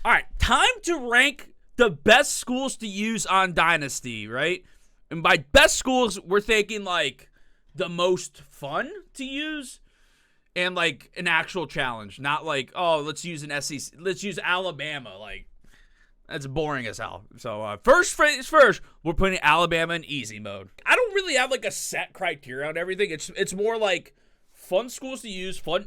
All right, time to rank the best schools to use on Dynasty, right? And by best schools, we're thinking like the most fun to use and like an actual challenge, not like, oh, let's use an SEC, let's use Alabama. Like, that's boring as hell. So first, we're putting Alabama in easy mode. I don't really have like a set criteria on everything. It's more like fun schools to use, fun,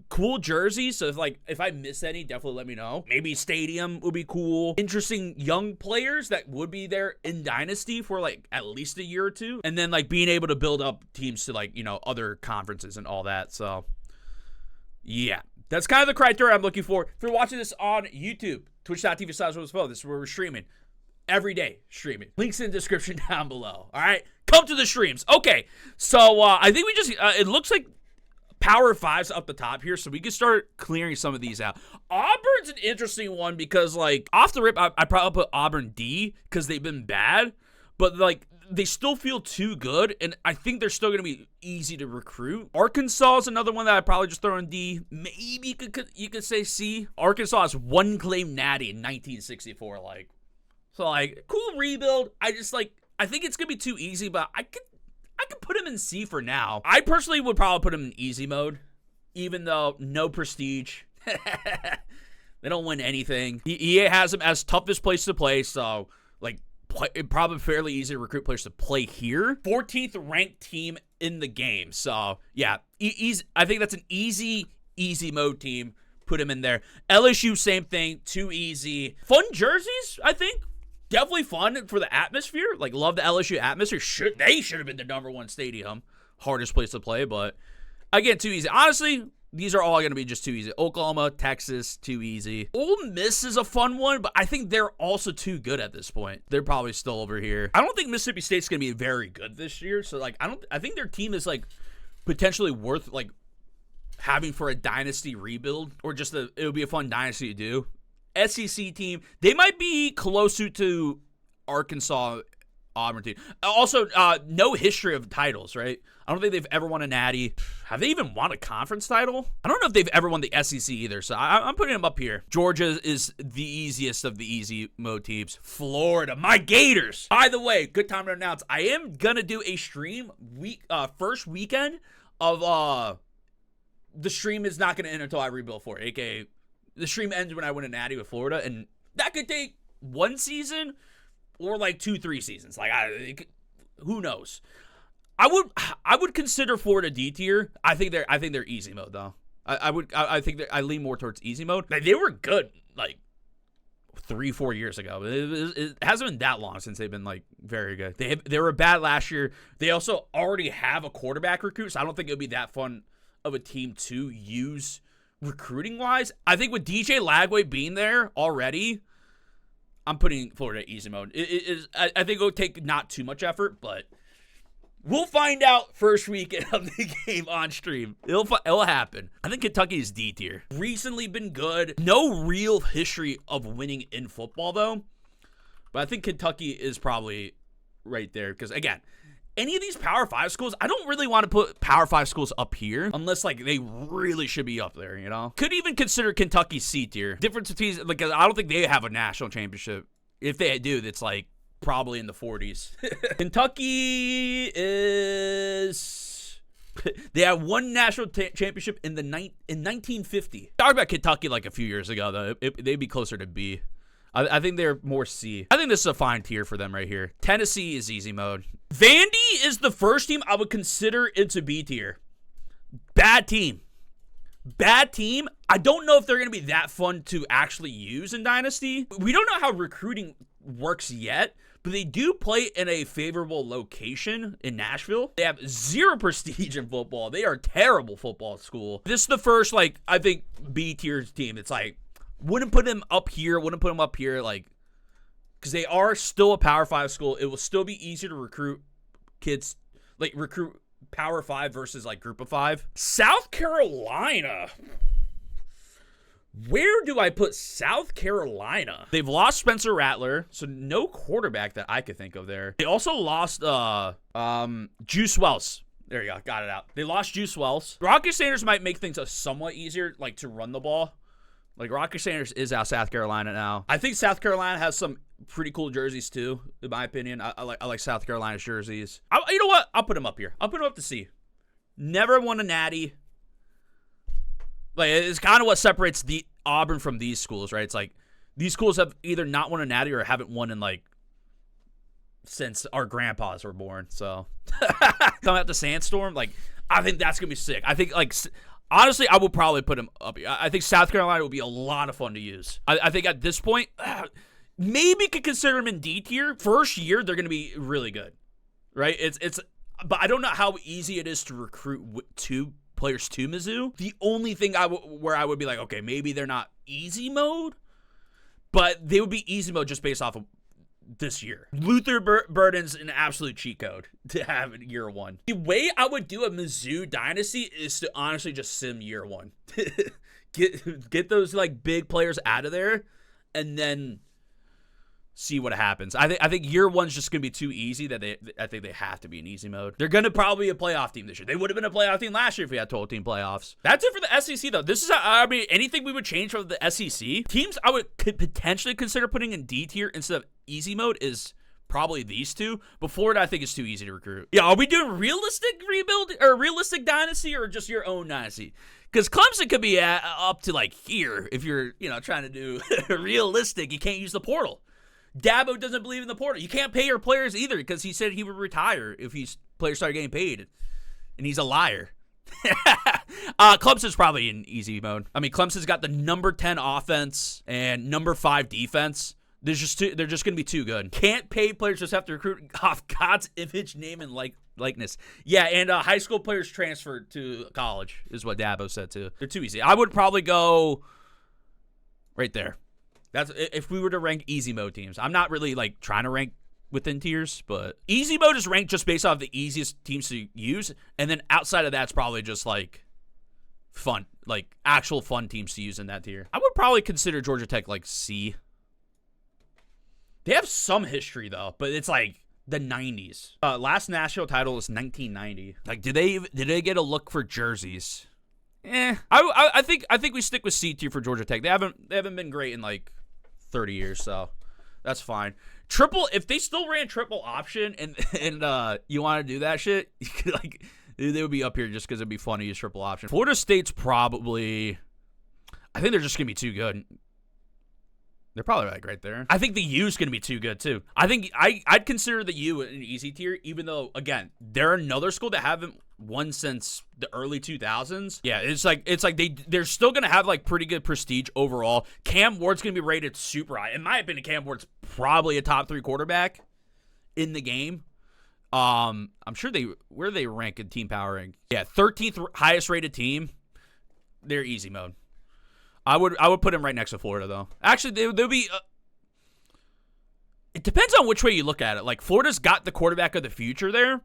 cool jerseys. So if I miss any, definitely let me know. Maybe stadium would be cool. Interesting young players that would be there in Dynasty for like at least a year or two. And then like being able to build up teams to like, other conferences and all that. So yeah, that's kind of the criteria I'm looking for. If you're watching this on YouTube, twitch.tv/WheelzPhone, this is where we're streaming. Every day streaming. Links in the description down below. All right, come to the streams. Okay, so I think we just, it looks like Power 5's up the top here, so we can start clearing some of these out. Auburn's an interesting one because, like, off the rip, I probably put Auburn D because they've been bad, but, like, they still feel too good, and I think they're still going to be easy to recruit. Arkansas is another one that I'd probably just throw in D. Maybe you could say C. Arkansas has one claim natty in 1964, like. So, like, cool rebuild. I think it's going to be too easy, but I could put him in C for now. I personally would probably put him in easy mode, even though no prestige. They don't win anything. EA has him as toughest place to play, so, like, probably fairly easy to recruit players to play here. 14th ranked team in the game. So, yeah, I think that's an easy mode team. Put him in there. LSU, same thing. Too easy. Fun jerseys, I think. Definitely fun for the atmosphere. Like, love the LSU atmosphere. They should have been the #1 stadium. Hardest place to play, but again, too easy. Honestly, these are all going to be just too easy. Oklahoma, Texas, too easy. Ole Miss is a fun one, but I think they're also too good at this point. They're probably still over here. I don't think Mississippi State's going to be very good this year. So, like, I think their team is, like, potentially worth, like, having for a dynasty rebuild, or just it would be a fun dynasty to do. SEC team, they might be closer to Arkansas, Auburn team. Also, no history of titles, right? I don't think they've ever won a natty. Have they even won a conference title? I don't know if they've ever won the SEC either, so I'm putting them up here. Georgia is the easiest of the easy mode teams. Florida, my Gators. By the way, good time to announce, I am going to do a stream first weekend of, the stream is not going to end until I rebuild for it, aka the stream ends when I win a natty with Florida, and that could take one season or like 2-3 seasons. Like, who knows? I would consider Florida D tier. I think they're easy mode though. I think I lean more towards easy mode. Like, they were good like 3-4 years ago. It hasn't been that long since they've been like very good. They were bad last year. They also already have a quarterback recruit, so I don't think it would be that fun of a team to use recruiting wise. I think with DJ Lagway being there already, I'm putting Florida easy mode. I think it'll take not too much effort, but we'll find out first weekend of the game on stream. It'll happen. I think Kentucky is D tier. Recently been good. No real history of winning in football though, but I think Kentucky is probably right there because, again, any of these Power 5 schools, I don't really want to put Power 5 schools up here unless, like, they really should be up there, you know? Could even consider Kentucky C tier. Difference between, like, I don't think they have a national championship. If they do, it's, like, probably in the 40s. Kentucky is... They had one national championship in 1950. Talked about Kentucky, like, a few years ago, though. They'd be closer to B. I think they're more C. I think this is a fine tier for them right here. Tennessee is easy mode. Vandy is the first team I would consider into B tier. Bad team. Bad team. I don't know if they're going to be that fun to actually use in Dynasty. We don't know how recruiting works yet, but they do play in a favorable location in Nashville. They have zero prestige in football. They are a terrible football school. This is the first, like, I think B tier team. It's like, wouldn't put them up here, like, because they are still a Power 5 school. It will still be easier to recruit kids, like, recruit Power 5 versus, like, Group of 5. South Carolina. Where do I put South Carolina? They've lost Spencer Rattler, so no quarterback that I could think of there. They also lost Juice Wells. There you go, got it out. They lost Juice Wells. Rocket Sanders might make things somewhat easier, like, to run the ball. Like, Rocket Sanders is out South Carolina now. I think South Carolina has some pretty cool jerseys, too, in my opinion. I like South Carolina's jerseys. You know what? I'll put them up here. I'll put them up to C. Never won a natty. Like, it's kind of what separates the Auburn from these schools, right? It's like, these schools have either not won a natty or haven't won in, like, since our grandpas were born. So, coming out the Sandstorm, like, I think that's going to be sick. I think, like, honestly, I would probably put him up. I think South Carolina would be a lot of fun to use. I think at this point, maybe could consider them in D tier. First year, they're going to be really good, right? But I don't know how easy it is to recruit two players to Mizzou. The only thing where I would be like, okay, maybe they're not easy mode, but they would be easy mode just based off of this year. Luther Burden's an absolute cheat code to have in year one. The way I would do a Mizzou dynasty is to honestly just sim year one. get those like big players out of there and then see what happens. I think year one's just gonna be too easy that I think they have to be in easy mode. They're gonna probably be a playoff team this year. They would have been a playoff team last year if we had 12-team playoffs. That's it for the SEC though. This is anything we would change from the SEC teams could potentially consider putting in D tier instead of easy mode is probably these two. But Florida, I think, is too easy to recruit. Yeah, are we doing realistic rebuild or realistic dynasty or just your own dynasty? Because Clemson could be up to like here if you're trying to do realistic. You can't use the portal. Dabo doesn't believe in the portal. You can't pay your players either because he said he would retire if players started getting paid, and he's a liar. Clemson's probably in easy mode. I mean, Clemson's got the number 10 offense and number 5 defense. They're just going to be too good. Can't pay players, just have to recruit off God's image, name, and likeness. Yeah, and high school players transferred to college is what Dabo said too. They're too easy. I would probably go right there. That's if we were to rank easy mode teams. I'm not really like trying to rank within tiers, but easy mode is ranked just based off the easiest teams to use, and then outside of that's probably just like fun, like actual fun teams to use in that tier. I would probably consider Georgia Tech like C. They have some history though, but it's like the 90s. Last national title is 1990. Like, did they get a look for jerseys? I think we stick with C tier for Georgia Tech. They haven't been great in like 30 years, so that's fine. If they still ran triple option and you want to do that shit, you could, like, they would be up here just because it'd be fun to use triple option. Florida State's probably, I think they're just gonna be too good. They're probably like right there. I think the U's gonna be too good too. I think I'd consider the U an easy tier, even though again they're another school that haven't won since the early 2000s. Yeah, it's like they're still gonna have like pretty good prestige overall. Cam Ward's gonna be rated super high. In my opinion, Cam Ward's probably a top 3 quarterback in the game. I'm sure where they rank in team power rank. Yeah, 13th highest rated team. They're easy mode. I would put him right next to Florida, though. Actually, they'll be... it depends on which way you look at it. Like, Florida's got the quarterback of the future there.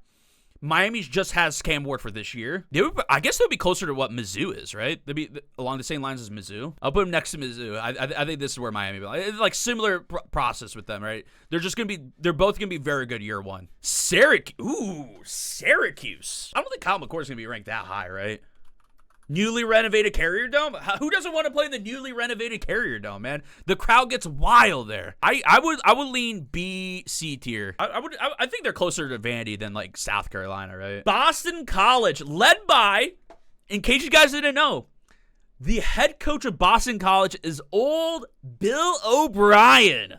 Miami's just has Cam Ward for this year. I guess they'll be closer to what Mizzou is, right? They'll be along the same lines as Mizzou. I'll put them next to Mizzou. I think this is where Miami... It's like similar process with them, right? They're both going to be very good year one. Syracuse. I don't think Kyle McCord's going to be ranked that high, right? Newly renovated Carrier Dome? Who doesn't want to play in the newly renovated Carrier Dome, man? The crowd gets wild there. I would lean B, C tier. I think they're closer to Vandy than like South Carolina, right? Boston College, led by, in case you guys didn't know, the head coach of Boston College is old Bill O'Brien.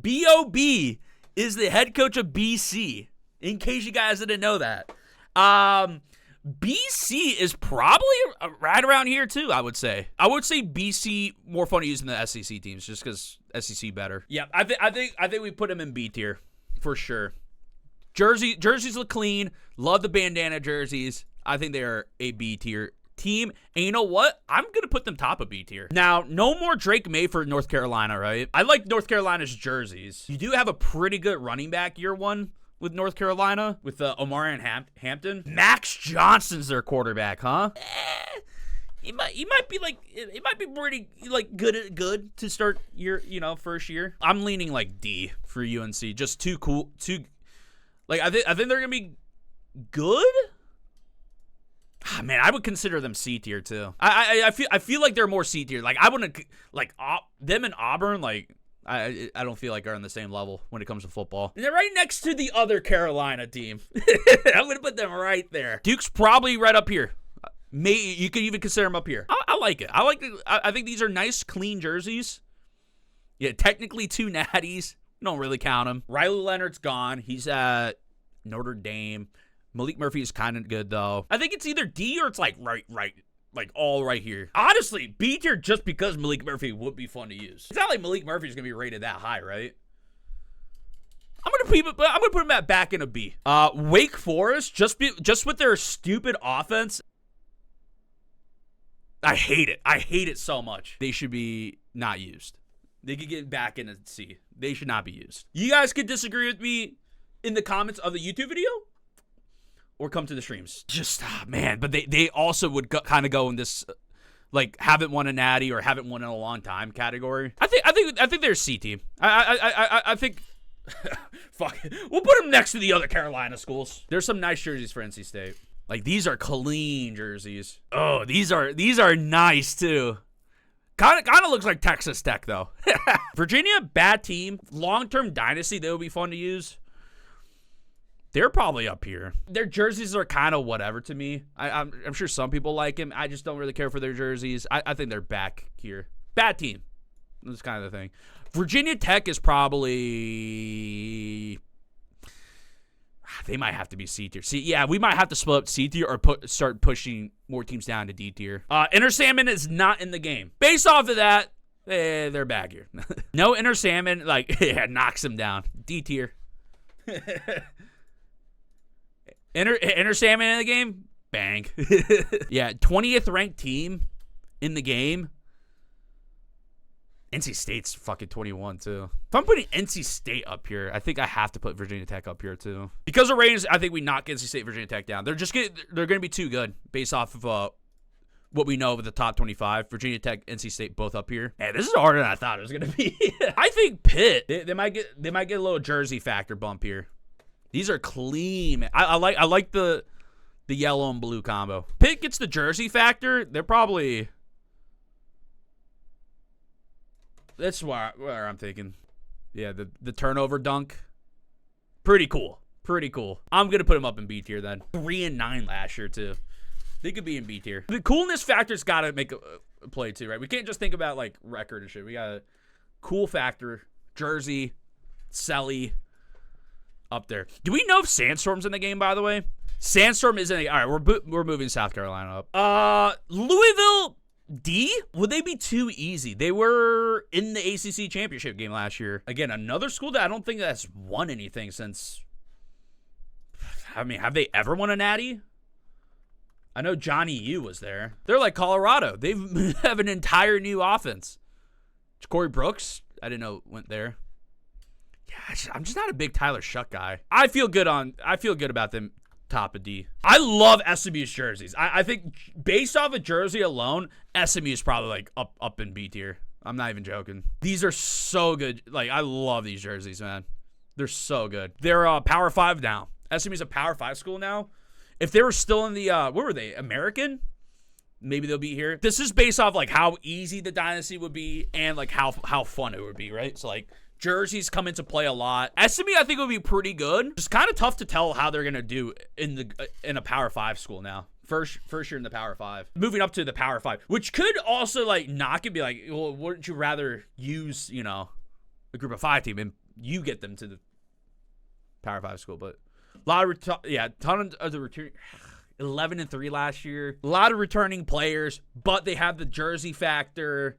B.O.B. is the head coach of BC, in case you guys didn't know that. BC is probably right around here too, I would say. I would say BC more fun to use than the SEC teams just because SEC better. Yeah, I think we put them in B tier for sure. Jerseys look clean. Love the bandana jerseys. I think they are a B tier team. And you know what? I'm going to put them top of B tier. Now, no more Drake May for North Carolina, right? I like North Carolina's jerseys. You do have a pretty good running back year one with North Carolina, with Omarion Hampton. Max Johnson's their quarterback, huh? He might be pretty like good to start your first year. I'm leaning like D for UNC. Just too cool. I think they're gonna be good. Man, I would consider them C tier too. I feel like they're more C tier. Like I wouldn't like them and Auburn. Like I don't feel like are on the same level when it comes to football. And they're right next to the other Carolina team. I'm gonna put them right there. Duke's probably right up here. You could even consider them up here. I like it. I think these are nice, clean jerseys. Yeah, technically 2 natties. Don't really count him. Riley Leonard's gone. He's at Notre Dame. Malik Murphy is kind of good, though. I think it's either D or it's like right, like all right here. Honestly, B tier just because Malik Murphy would be fun to use. It's not like Malik Murphy is going to be rated that high, right? I'm gonna put him back in a B. Wake Forest, just with their stupid offense. I hate it. I hate it so much. They should be not used. They could get back in a C. They should not be used. You guys could disagree with me in the comments of the YouTube video or come to the streams. Just, man, but they also would kind of go in this, like, haven't won a natty or haven't won in a long time category. I think they're a C team. I think, fuck it. We'll put them next to the other Carolina schools. There's some nice jerseys for NC State. Like, these are clean jerseys. Oh, these are nice, too. Kind of looks like Texas Tech, though. Virginia, bad team. Long-term dynasty, they would be fun to use. They're probably up here. Their jerseys are kind of whatever to me. I'm sure some people like him. I just don't really care for their jerseys. I think they're back here. Bad team. That's kind of the thing. Virginia Tech is probably... They might have to be C tier. See, yeah, we might have to split up C tier or start pushing more teams down to D tier. Inner Salmon is not in the game. Based off of that, they're back here. No Inner Salmon, like, yeah, knocks them down. D tier. Inner Salmon in the game? Bang. Yeah, 20th ranked team in the game. NC State's fucking 21, too. If I'm putting NC State up here, I think I have to put Virginia Tech up here, too. Because of ratings, I think we knock NC State, Virginia Tech down. They're going to be too good based off of what we know of the top 25. Virginia Tech, NC State, both up here. Hey, this is harder than I thought it was going to be. I think Pitt, they might get a little jersey factor bump here. These are clean, man. I like the yellow and blue combo. Pitt gets the jersey factor. They're probably... That's where I'm thinking. Yeah, the turnover dunk. Pretty cool. Pretty cool. I'm going to put them up in B tier then. 3-9 last year, too. They could be in B tier. The coolness factor's got to make a play, too, right? We can't just think about, like, record and shit. We got a cool factor. Jersey. Selly. Up there. Do we know if Sandstorm's in the game, by the way? Sandstorm is in the... All right, we're moving South Carolina up. Louisville... D? Would they be too easy? They were in the ACC championship game last year. Again, another school that I don't think that's won anything since... I mean, have they ever won a natty? I know Johnny U was there. They're like Colorado. They have an entire new offense. Corey Brooks, I didn't know went there. Yeah, I'm just not a big Tyler Shuck guy. I feel good about them top of D. I love SMU's jerseys. I think based off of jersey alone, SMU is probably like up in B tier. I'm not even joking. These are so good. Like, I love these jerseys, man. They're so good. They're Power 5 now. SMU's a Power 5 school now. If they were still in the what were they? American? Maybe they'll be here. This is based off like how easy the dynasty would be and like how fun it would be, right? So like jerseys come into play a lot. SMU, I think, would be pretty good. It's kind of tough to tell how they're gonna do in a Power 5 school now. First year in the Power 5, moving up to the Power 5, which could also like knock and be like, well, wouldn't you rather use a group of 5 team and you get them to the Power 5 school? But a lot of ton of the return. 11-3 last year. A lot of returning players, but they have the jersey factor.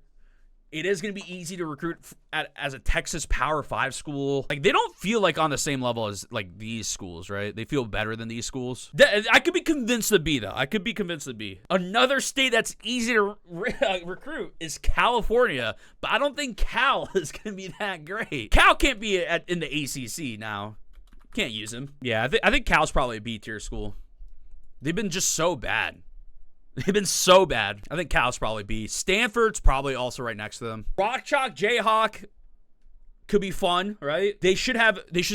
It is going to be easy to recruit as a Texas Power 5 school. Like, they don't feel like on the same level as, like, these schools, right? They feel better than these schools. I could be convinced to be, though. I could be convinced to be. Another state that's easy to recruit is California, but I don't think Cal is going to be that great. Cal can't be in the ACC now. Can't use him. Yeah, I think Cal's probably a B-tier school. They've been just so bad. They've been so bad. I think Cal's probably B. Stanford's probably also right next to them. Rock Chalk Jayhawk could be fun, right? They should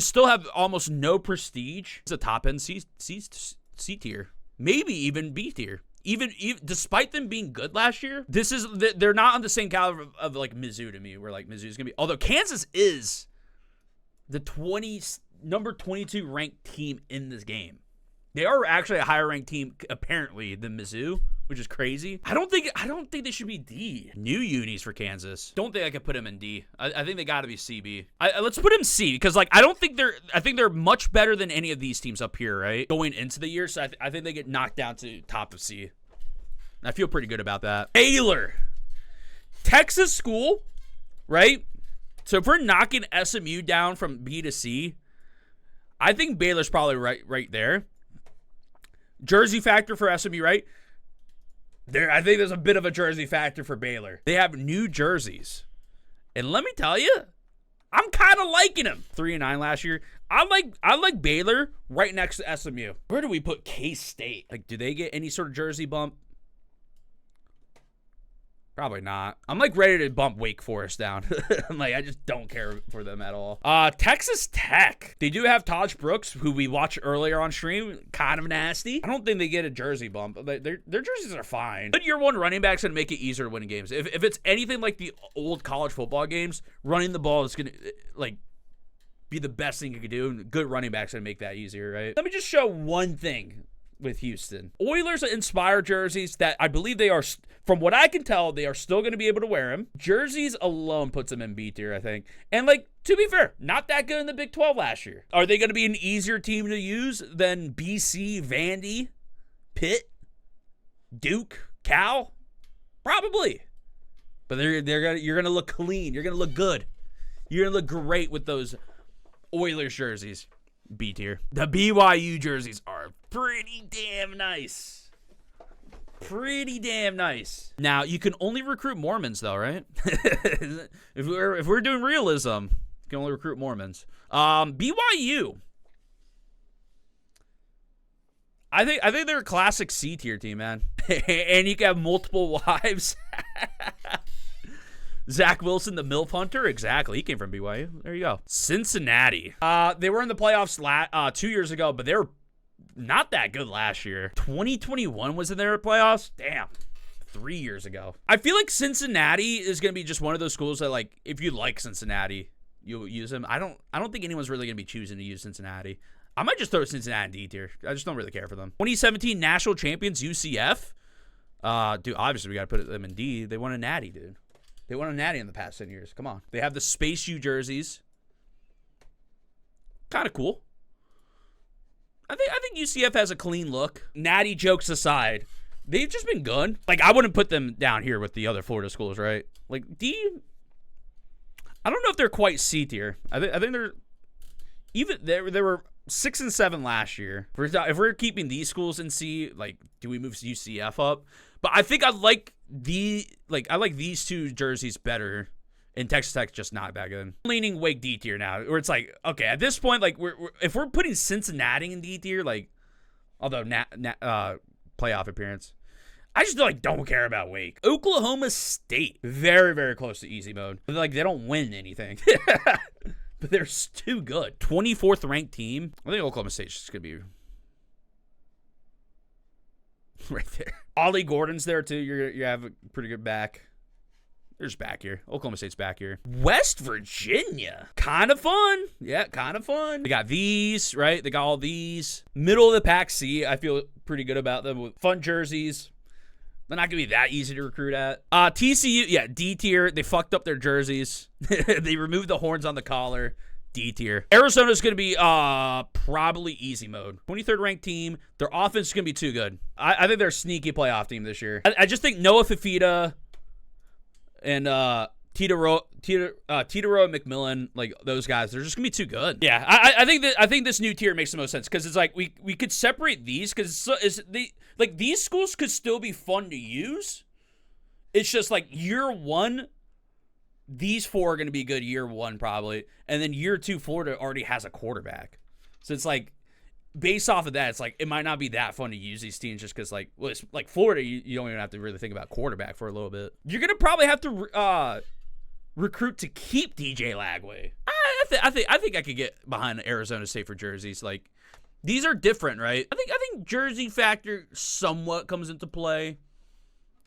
still have almost no prestige. It's a top end C tier. Maybe even B tier. even despite them being good last year, they're not on the same caliber of like Mizzou to me, where like Mizzou's gonna be. Although Kansas is the number 22 ranked team in this game. They are actually a higher ranked team apparently than Mizzou, which is crazy. I don't think they should be D. New unis for Kansas. Don't think I could put them in D. I think they got to be CB. Let's put them C, because like I think they're much better than any of these teams up here, right? Going into the year, so I think they get knocked down to top of C. I feel pretty good about that. Baylor, Texas school, right? So if we're knocking SMU down from B to C, I think Baylor's probably right there. Jersey factor for SMU, right? I think there's a bit of a jersey factor for Baylor. They have new jerseys. And let me tell you, I'm kind of liking them. 3-9 last year. I like Baylor right next to SMU. Where do we put K-State? Like, do they get any sort of jersey bump? Probably not. I'm like ready to bump Wake Forest down. I'm like, I just don't care for them at all. Texas Tech. They do have Taj Brooks, who we watched earlier on stream. Kind of nasty. I don't think they get a jersey bump. Their jerseys are fine. Good year one running back's going to make it easier to win games. If it's anything like the old college football games, running the ball is going to like be the best thing you could do. Good running back's going to make that easier, right? Let me just show one thing with Houston. Oilers inspired jerseys that I believe they are, from what I can tell, they are still going to be able to wear them. Jerseys alone puts them in B tier, I think. And like, to be fair, not that good in the Big 12 last year. Are they going to be an easier team to use than BC, Vandy, Pitt, Duke, Cal? Probably. But you're going to look clean. You're going to look good. You're going to look great with those Oilers jerseys. B tier. The BYU jerseys are pretty damn nice. Pretty damn nice. Now, you can only recruit Mormons, though, right? if we're doing realism, you can only recruit Mormons. BYU. I think they're a classic C tier team, man. And you can have multiple wives. Zach Wilson, the MILF Hunter. Exactly. He came from BYU. There you go. Cincinnati. They were in the playoffs 2 years ago, but they were not that good last year. 2021 was in their playoffs. Damn. 3 years ago. I feel like Cincinnati is going to be just one of those schools that, like, if you like Cincinnati, you'll use them. I don't think anyone's really going to be choosing to use Cincinnati. I might just throw Cincinnati in D tier. I just don't really care for them. 2017 national champions, UCF. Dude, obviously we got to put them in D. They won a natty, dude. They won a natty in the past 10 years. Come on. They have the Space U jerseys. Kind of cool. I think UCF has a clean look. Natty jokes aside, they've just been good. Like, I wouldn't put them down here with the other Florida schools, right? Like, D, I don't know if they're quite C tier. I think they're even they were 6 and 7 last year. If we're keeping these schools in C, like, do we move UCF up? But I think I like these two jerseys better, and Texas Tech's just not that good. Leaning Wake D tier now, where it's like, okay, at this point, like if we're putting Cincinnati in D tier, like, although playoff appearance, I just don't care about Wake. Oklahoma State, very very close to easy mode. But like, they don't win anything, but they're too good. 24th ranked team. I think Oklahoma State's just gonna be right there. Ollie Gordon's there too. You have a pretty good back. They're just back here. Oklahoma State's back here. West Virginia. Kind of fun. Yeah, kind of fun. They got these, right? They got all these. Middle of the pack C. I feel pretty good about them with fun jerseys. They're not going to be that easy to recruit at. TCU, yeah, D tier. They fucked up their jerseys. They removed the horns on the collar. D tier. Arizona's going to be probably easy mode. 23rd ranked team. Their offense is going to be too good. I think they're a sneaky playoff team this year. I just think Noah Fifita and Tito McMillan, like those guys, they're just going to be too good. Yeah, I think this new tier makes the most sense because it's like we could separate these because these schools could still be fun to use. It's just like year one, these four are going to be good year one probably. And then year two, Florida already has a quarterback. So it's like, based off of that, it's like, it might not be that fun to use these teams just because, like, well, it's like Florida, you don't even have to really think about quarterback for a little bit. You're going to probably have to recruit to keep DJ Lagway. I think I could get behind Arizona State for jerseys. Like, these are different, right? I think think jersey factor somewhat comes into play.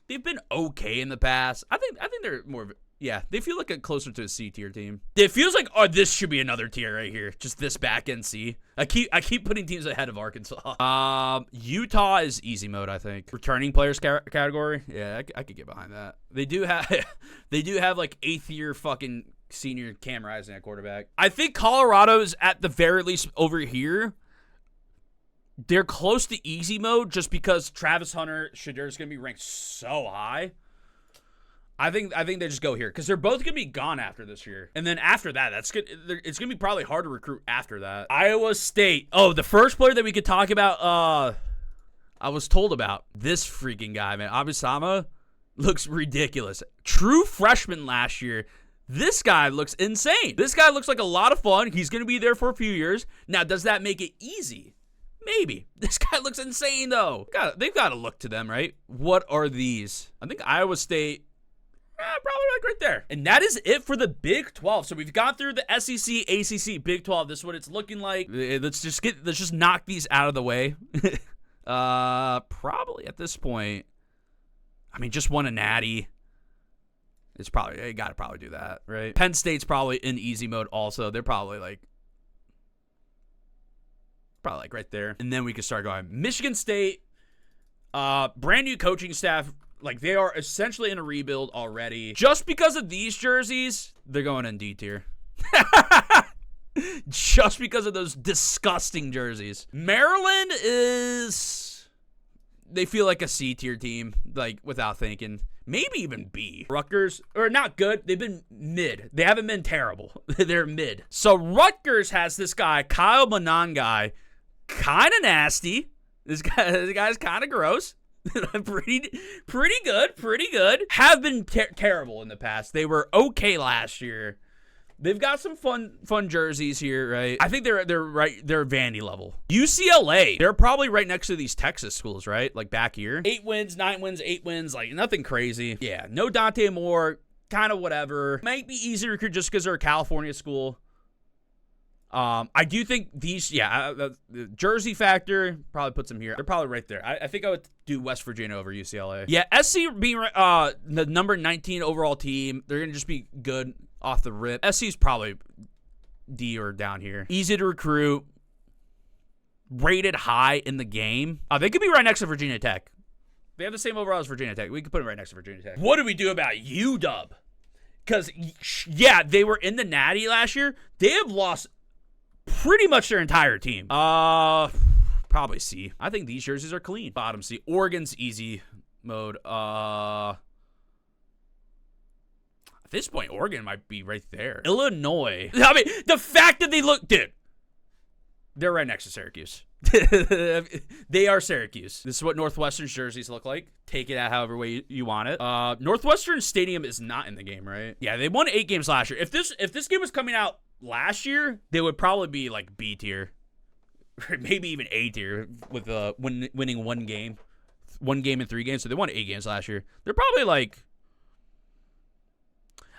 They've been okay in the past. I think they're more of a, yeah, they feel like a closer to a C tier team. It feels like, oh, this should be another tier right here. Just this back end C. I keep putting teams ahead of Arkansas. Utah is easy mode, I think. Returning players category. Yeah, I could get behind that. They do have like 8th year fucking senior Cam Rising at quarterback. I think Colorado's at the very least over here. They're close to easy mode just because Travis Hunter Shadur is going to be ranked so high. I think they just go here because they're both going to be gone after this year. And then after that, that's good. It's going to be probably hard to recruit after that. Iowa State. Oh, the first player that we could talk about, I was told about. This freaking guy, man. Abisama looks ridiculous. True freshman last year. This guy looks insane. This guy looks like a lot of fun. He's going to be there for a few years. Now, does that make it easy? Maybe. This guy looks insane, though. They've got to look to them, right? What are these? I think Iowa State, probably like right there. And that is it for the Big 12. So we've gone through the SEC, ACC, Big 12. This is what it's looking like. Let's just knock these out of the way. Probably at this point, I mean, just won a natty. It's probably, you got to probably do that, right? Penn State's probably in easy mode also. They're probably like right there. And then we can start going. Michigan State, brand new coaching staff. Like, they are essentially in a rebuild already. Just because of these jerseys, they're going in D tier. Just because of those disgusting jerseys. Maryland is, they feel like a C tier team, like, without thinking. Maybe even B. Rutgers, or not good. They've been mid. They haven't been terrible. They're mid. So Rutgers has this guy, Kyle Monangai, kind of nasty. This guy's kind of gross. pretty good. Have been terrible in the past. They were okay last year. They've got some fun jerseys here, right? I think they're Vandy level. UCLA, they're probably right next to these Texas schools, right? Like back here. 8 wins, 9 wins, 8 wins, like nothing crazy. Yeah, no Dante Moore, kind of whatever. Might be easy to recruit just because they're a California school. I do think these, the jersey factor probably puts them here. They're probably right there. I think I would do West Virginia over UCLA. Yeah, SC being the number 19 overall team, they're gonna just be good off the rip. SC's probably D or down here. Easy to recruit. Rated high in the game. They could be right next to Virginia Tech. They have the same overall as Virginia Tech. We could put them right next to Virginia Tech. What do we do about UW? Because, yeah, they were in the Natty last year. They have lost pretty much their entire team. Probably C. I think these jerseys are clean. Bottom C. Oregon's easy mode. At this point, Oregon might be right there. Illinois. I mean, the fact that they look, dude, they're right next to Syracuse. They are Syracuse. This is what Northwestern's jerseys look like. Take it out however way you want it. Northwestern Stadium is not in the game, right? Yeah, they won 8 games last year. If this game was coming out last year, they would probably be like B tier, or maybe even A tier with winning one game in 3 games. So they won 8 games last year. They're probably like,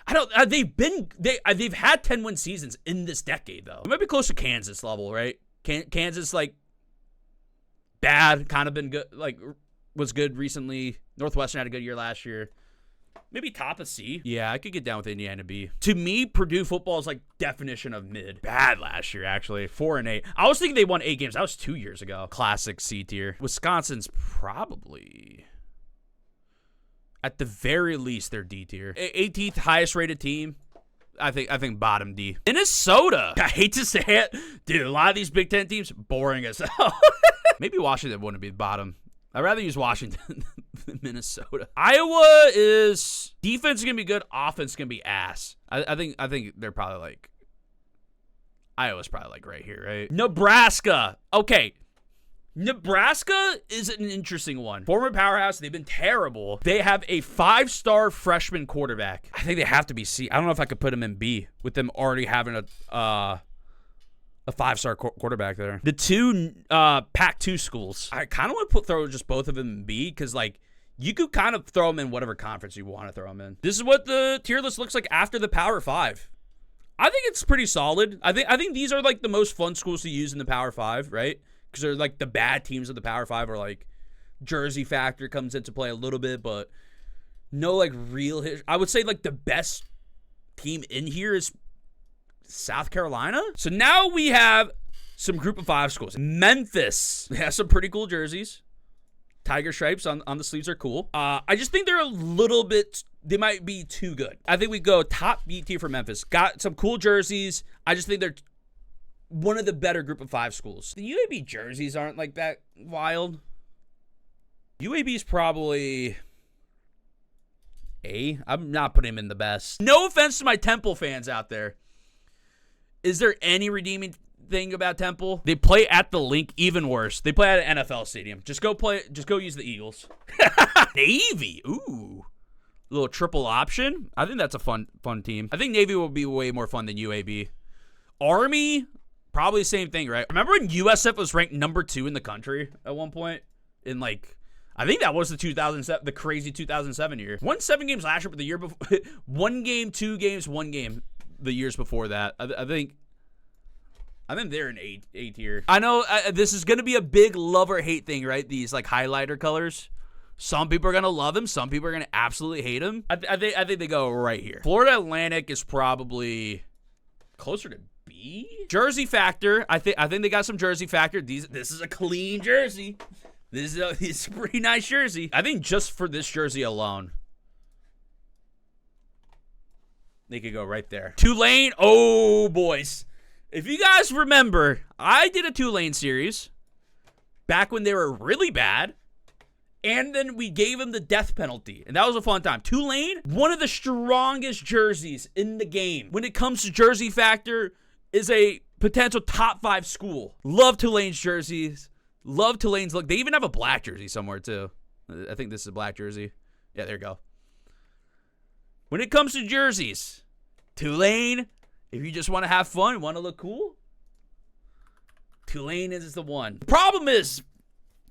they've had 10-win seasons in this decade though. It might be close to Kansas level, right? Kansas like bad, kind of been good, like was good recently. Northwestern had a good year last year. Maybe top of C. Yeah, I could get down with Indiana B. To me, Purdue football is like definition of mid. Bad last year, actually. 4-8. I was thinking they won 8 games. That was 2 years ago. Classic C tier. Wisconsin's probably, at the very least, they're D tier. 18th highest rated team. I think bottom D. Minnesota. I hate to say it. Dude, a lot of these Big Ten teams, boring as hell. Maybe Washington wouldn't be the bottom. I'd rather use Washington than Minnesota. Iowa is defense is gonna be good, offense is gonna be ass. I think they're probably like, Iowa's probably like right here, right? Nebraska. Okay. Nebraska is an interesting one. Former powerhouse, they've been terrible. They have a 5-star freshman quarterback. I think they have to be C. I don't know if I could put them in B with them already having a 5-star quarterback there. The 2 Pac-2 schools, I kind of want to throw just both of them in B because, like, you could kind of throw them in whatever conference you want to throw them in. This is what the tier list looks like after the Power 5. I think it's pretty solid. I think these are, like, the most fun schools to use in the Power 5, right? because they're like the bad teams of the Power 5 are like jersey factor comes into play a little bit, but no like real hit. I would say like the best team in here is South Carolina. So now we have some group of 5 schools. Memphis has some pretty cool jerseys. Tiger stripes on the sleeves are cool. I just think they're a little bit, they might be too good. I think we go top B tier for Memphis. Got some cool jerseys. I just think they're one of the better group of 5 schools. The UAB jerseys aren't like that wild. UAB is probably A. I'm not putting him in the best. No offense to my Temple fans out there. Is there any redeeming thing about Temple? They play at the link. Even worse, they play at an NFL stadium. Just go use the Eagles. Navy. Ooh. A little triple option. I think that's a fun team. I think Navy will be way more fun than UAB. Army, probably the same thing, right? Remember when USF was ranked number 2 in the country at one point? In like, I think that was the crazy 2007 year. Won 7 games last year, but the year before, 1 game, 2 games, 1 game the years before that. I think they're an A tier. I know this is going to be a big love or hate thing, right? These like highlighter colors. Some people are going to love them. Some people are going to absolutely hate them. I think they go right here. Florida Atlantic is probably closer to B. Jersey factor. I think they got some jersey factor. This is a clean jersey. This is a pretty nice jersey. I think just for this jersey alone, they could go right there. Tulane. Oh, boys. If you guys remember, I did a Tulane series back when they were really bad. And then we gave them the death penalty. And that was a fun time. Tulane, one of the strongest jerseys in the game. When it comes to jersey factor, is a potential top 5 school. Love Tulane's jerseys. Love Tulane's look. They even have a black jersey somewhere, too. I think this is a black jersey. Yeah, there you go. When it comes to jerseys, Tulane, if you just want to have fun, want to look cool, Tulane is the one. The problem is,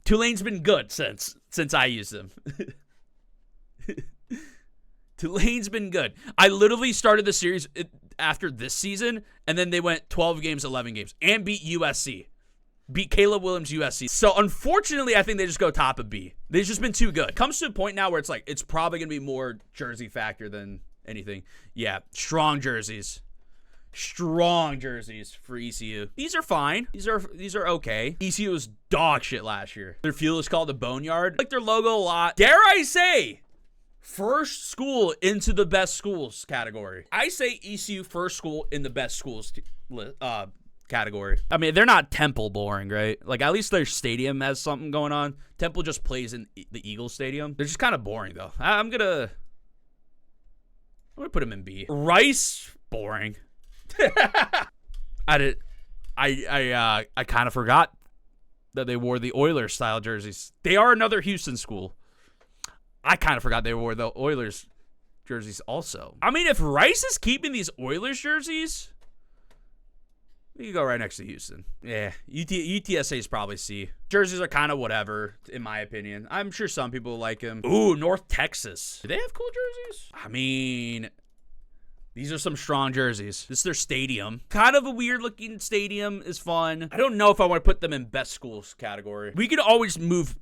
Tulane's been good since I used them. Tulane's been good. I literally started the series after this season, and then they went 12 games, 11 games, and beat USC. Beat Caleb Williams USC. So unfortunately, I think they just go top of B. They've just been too good. Comes to a point now where it's like, it's probably going to be more jersey factor than anything. Yeah, strong jerseys. Strong jerseys for ECU. These are fine. These are okay. ECU was dog shit last year. Their field is called the Boneyard. I like their logo a lot. Dare I say, first school into the best schools category. I say ECU first school in the best schools category. I mean, they're not Temple boring, right? Like, at least their stadium has something going on. Temple just plays in the Eagles Stadium. They're just kind of boring, though. I'm gonna put them in B. Rice, boring. I kind of forgot that they wore the Oilers style jerseys. They are another Houston school. I kind of forgot they wore the Oilers jerseys also. I mean, if Rice is keeping these Oilers jerseys, we can go right next to Houston. Yeah, UTSA is probably C. Jerseys are kind of whatever, in my opinion. I'm sure some people like them. Ooh, North Texas. Do they have cool jerseys? I mean, these are some strong jerseys. This is their stadium. Kind of a weird-looking stadium is fun. I don't know if I want to put them in best schools category. We could always move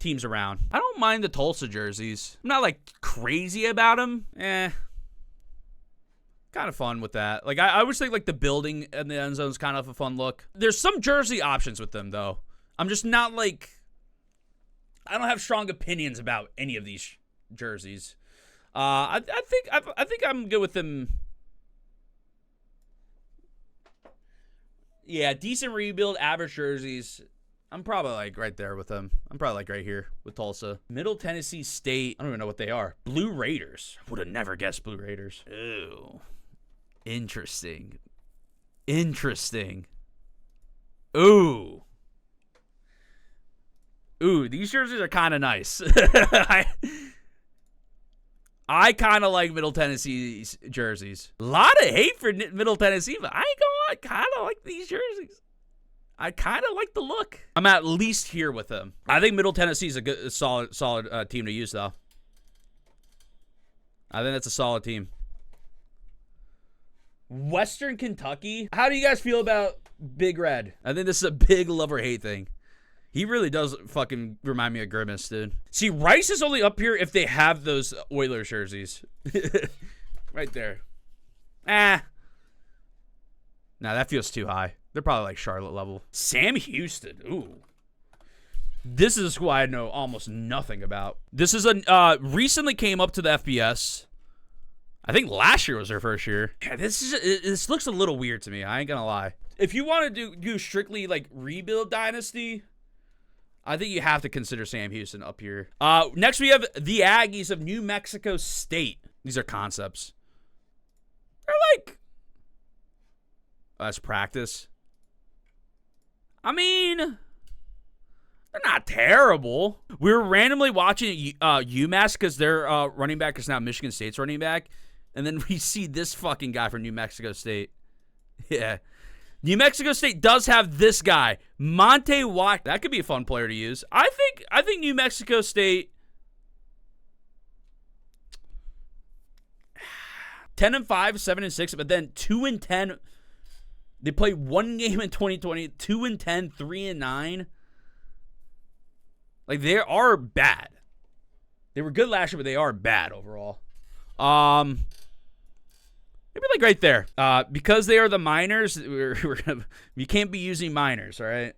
teams around. I don't mind the Tulsa jerseys. I'm not, like, crazy about them. Kind of fun with that. Like, I always think, like, the building in the end zone is kind of a fun look. There's some jersey options with them, though. I'm just not, like, I don't have strong opinions about any of these jerseys. I think I'm good with them. Yeah, decent rebuild, average jerseys. I'm probably like right there with them. I'm probably like right here with Tulsa. Middle Tennessee State. I don't even know what they are. Blue Raiders. Would have never guessed Blue Raiders. Ooh. Interesting. Ooh. Ooh, these jerseys are kind of nice. I kind of like Middle Tennessee's jerseys. A lot of hate for Middle Tennessee, but I kind of like these jerseys. I kind of like the look. I'm at least here with them. I think Middle Tennessee is a solid team to use, though. I think that's a solid team. Western Kentucky. How do you guys feel about Big Red? I think this is a big love or hate thing. He really does fucking remind me of Grimace, dude. See, Rice is only up here if they have those Oilers jerseys. Right there. Nah, that feels too high. They're probably like Charlotte level. Sam Houston. Ooh. This is a school I know almost nothing about. This is recently came up to the FBS. I think last year was their first year. Yeah, this looks a little weird to me. I ain't gonna lie. If you want to do strictly like rebuild dynasty, I think you have to consider Sam Houston up here. Next we have the Aggies of New Mexico State. These are concepts. They're like, that's practice. I mean, they're not terrible. We were randomly watching UMass because their running back is now Michigan State's running back. And then we see this fucking guy from New Mexico State. Yeah. New Mexico State does have this guy, Monte Watt. That could be a fun player to use. I think New Mexico State 10-5, 7-6, but then 2-10. They played one game in 2020, 2-10, 3-9. Like, they are bad. They were good last year, but they are bad overall. Maybe like right there. Because they are the minors, we can't be using minors, all right?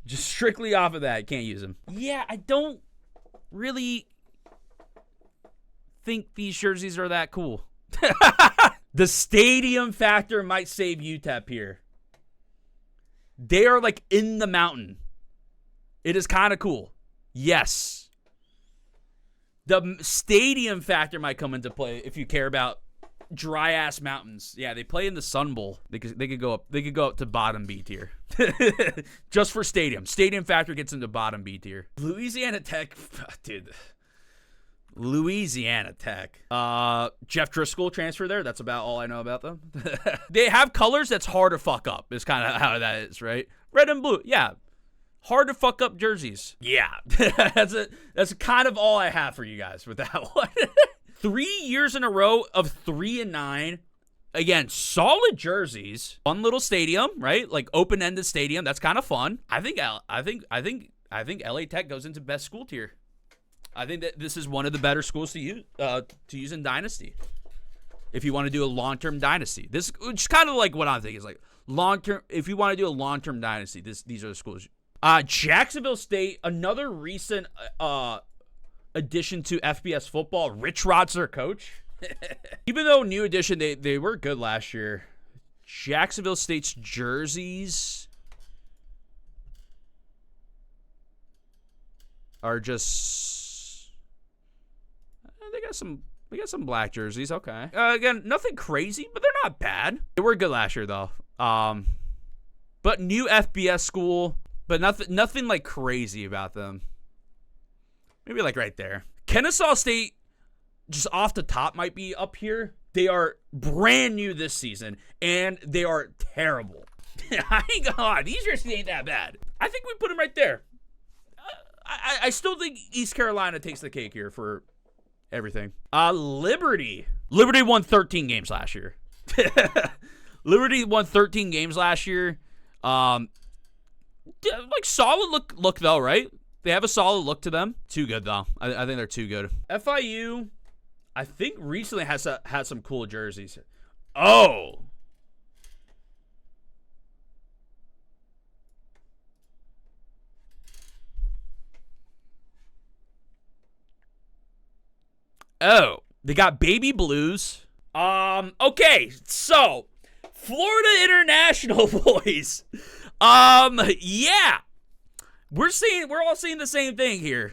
Just strictly off of that, can't use them. Yeah, I don't really think these jerseys are that cool. The stadium factor might save UTEP here. They are like in the mountain. It is kind of cool. Yes. The stadium factor might come into play if you care about dry ass mountains. Yeah, they play in the Sun Bowl. They could go up. They could go up to bottom B tier. Just for stadium. Stadium factor gets into bottom B tier. Louisiana Tech, dude. Louisiana Tech. Jeff Driscoll transfer there. That's about all I know about them. They have colors that's hard to fuck up. Is kind of how that is, right? Red and blue. Yeah. Hard to fuck up jerseys. Yeah. That's kind of all I have for you guys with that one. 3 years in a row of 3-9. Again, solid jerseys. Fun little stadium, right? Like open-ended stadium. That's kind of fun. I think LA Tech goes into best school tier. I think that this is one of the better schools to use in Dynasty. If you want to do a long-term Dynasty. This is kind of like what I'm thinking is like long-term. If you want to do a long-term Dynasty, these are the schools. Jacksonville State, another recent addition to FBS football. Rich Rod's their coach. Even though new addition, they were good last year. Jacksonville State's jerseys are just... They got some black jerseys. Okay. Again, nothing crazy, but they're not bad. They were good last year, though. But new FBS school, but nothing like crazy about them. Maybe like right there. Kennesaw State, just off the top, might be up here. They are brand new this season, and they are terrible. I ain't gonna lie, these jerseys ain't that bad. I think we put them right there. I still think East Carolina takes the cake here for everything. Liberty. Liberty won 13 games last year. Liberty won 13 games last year. Like solid look though, right? They have a solid look to them. Too good though. I think they're too good. FIU, I think recently has had some cool jerseys. Oh. Oh, they got baby blues. Okay, so Florida International boys. Yeah. We're all seeing the same thing here.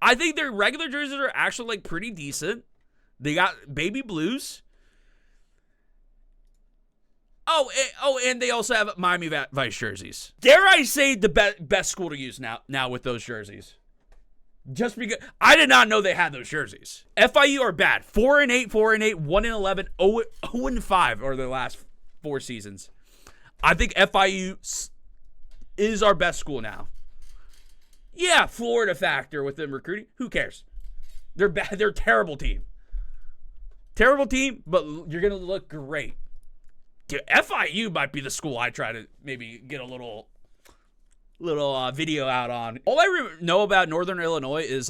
I think their regular jerseys are actually like pretty decent. They got baby blues. Oh, and they also have Miami Vice jerseys. Dare I say the best school to use now with those jerseys? Just because I did not know they had those jerseys. FIU are bad. 4-8, 1-11, 0-5 are their last 4 seasons. I think FIU is our best school now. Yeah, Florida factor with them recruiting. Who cares? They're bad. They're a terrible team. Terrible team, but you're gonna look great. Dude, FIU might be the school I try to maybe get a little little video out on. All I know about Northern Illinois is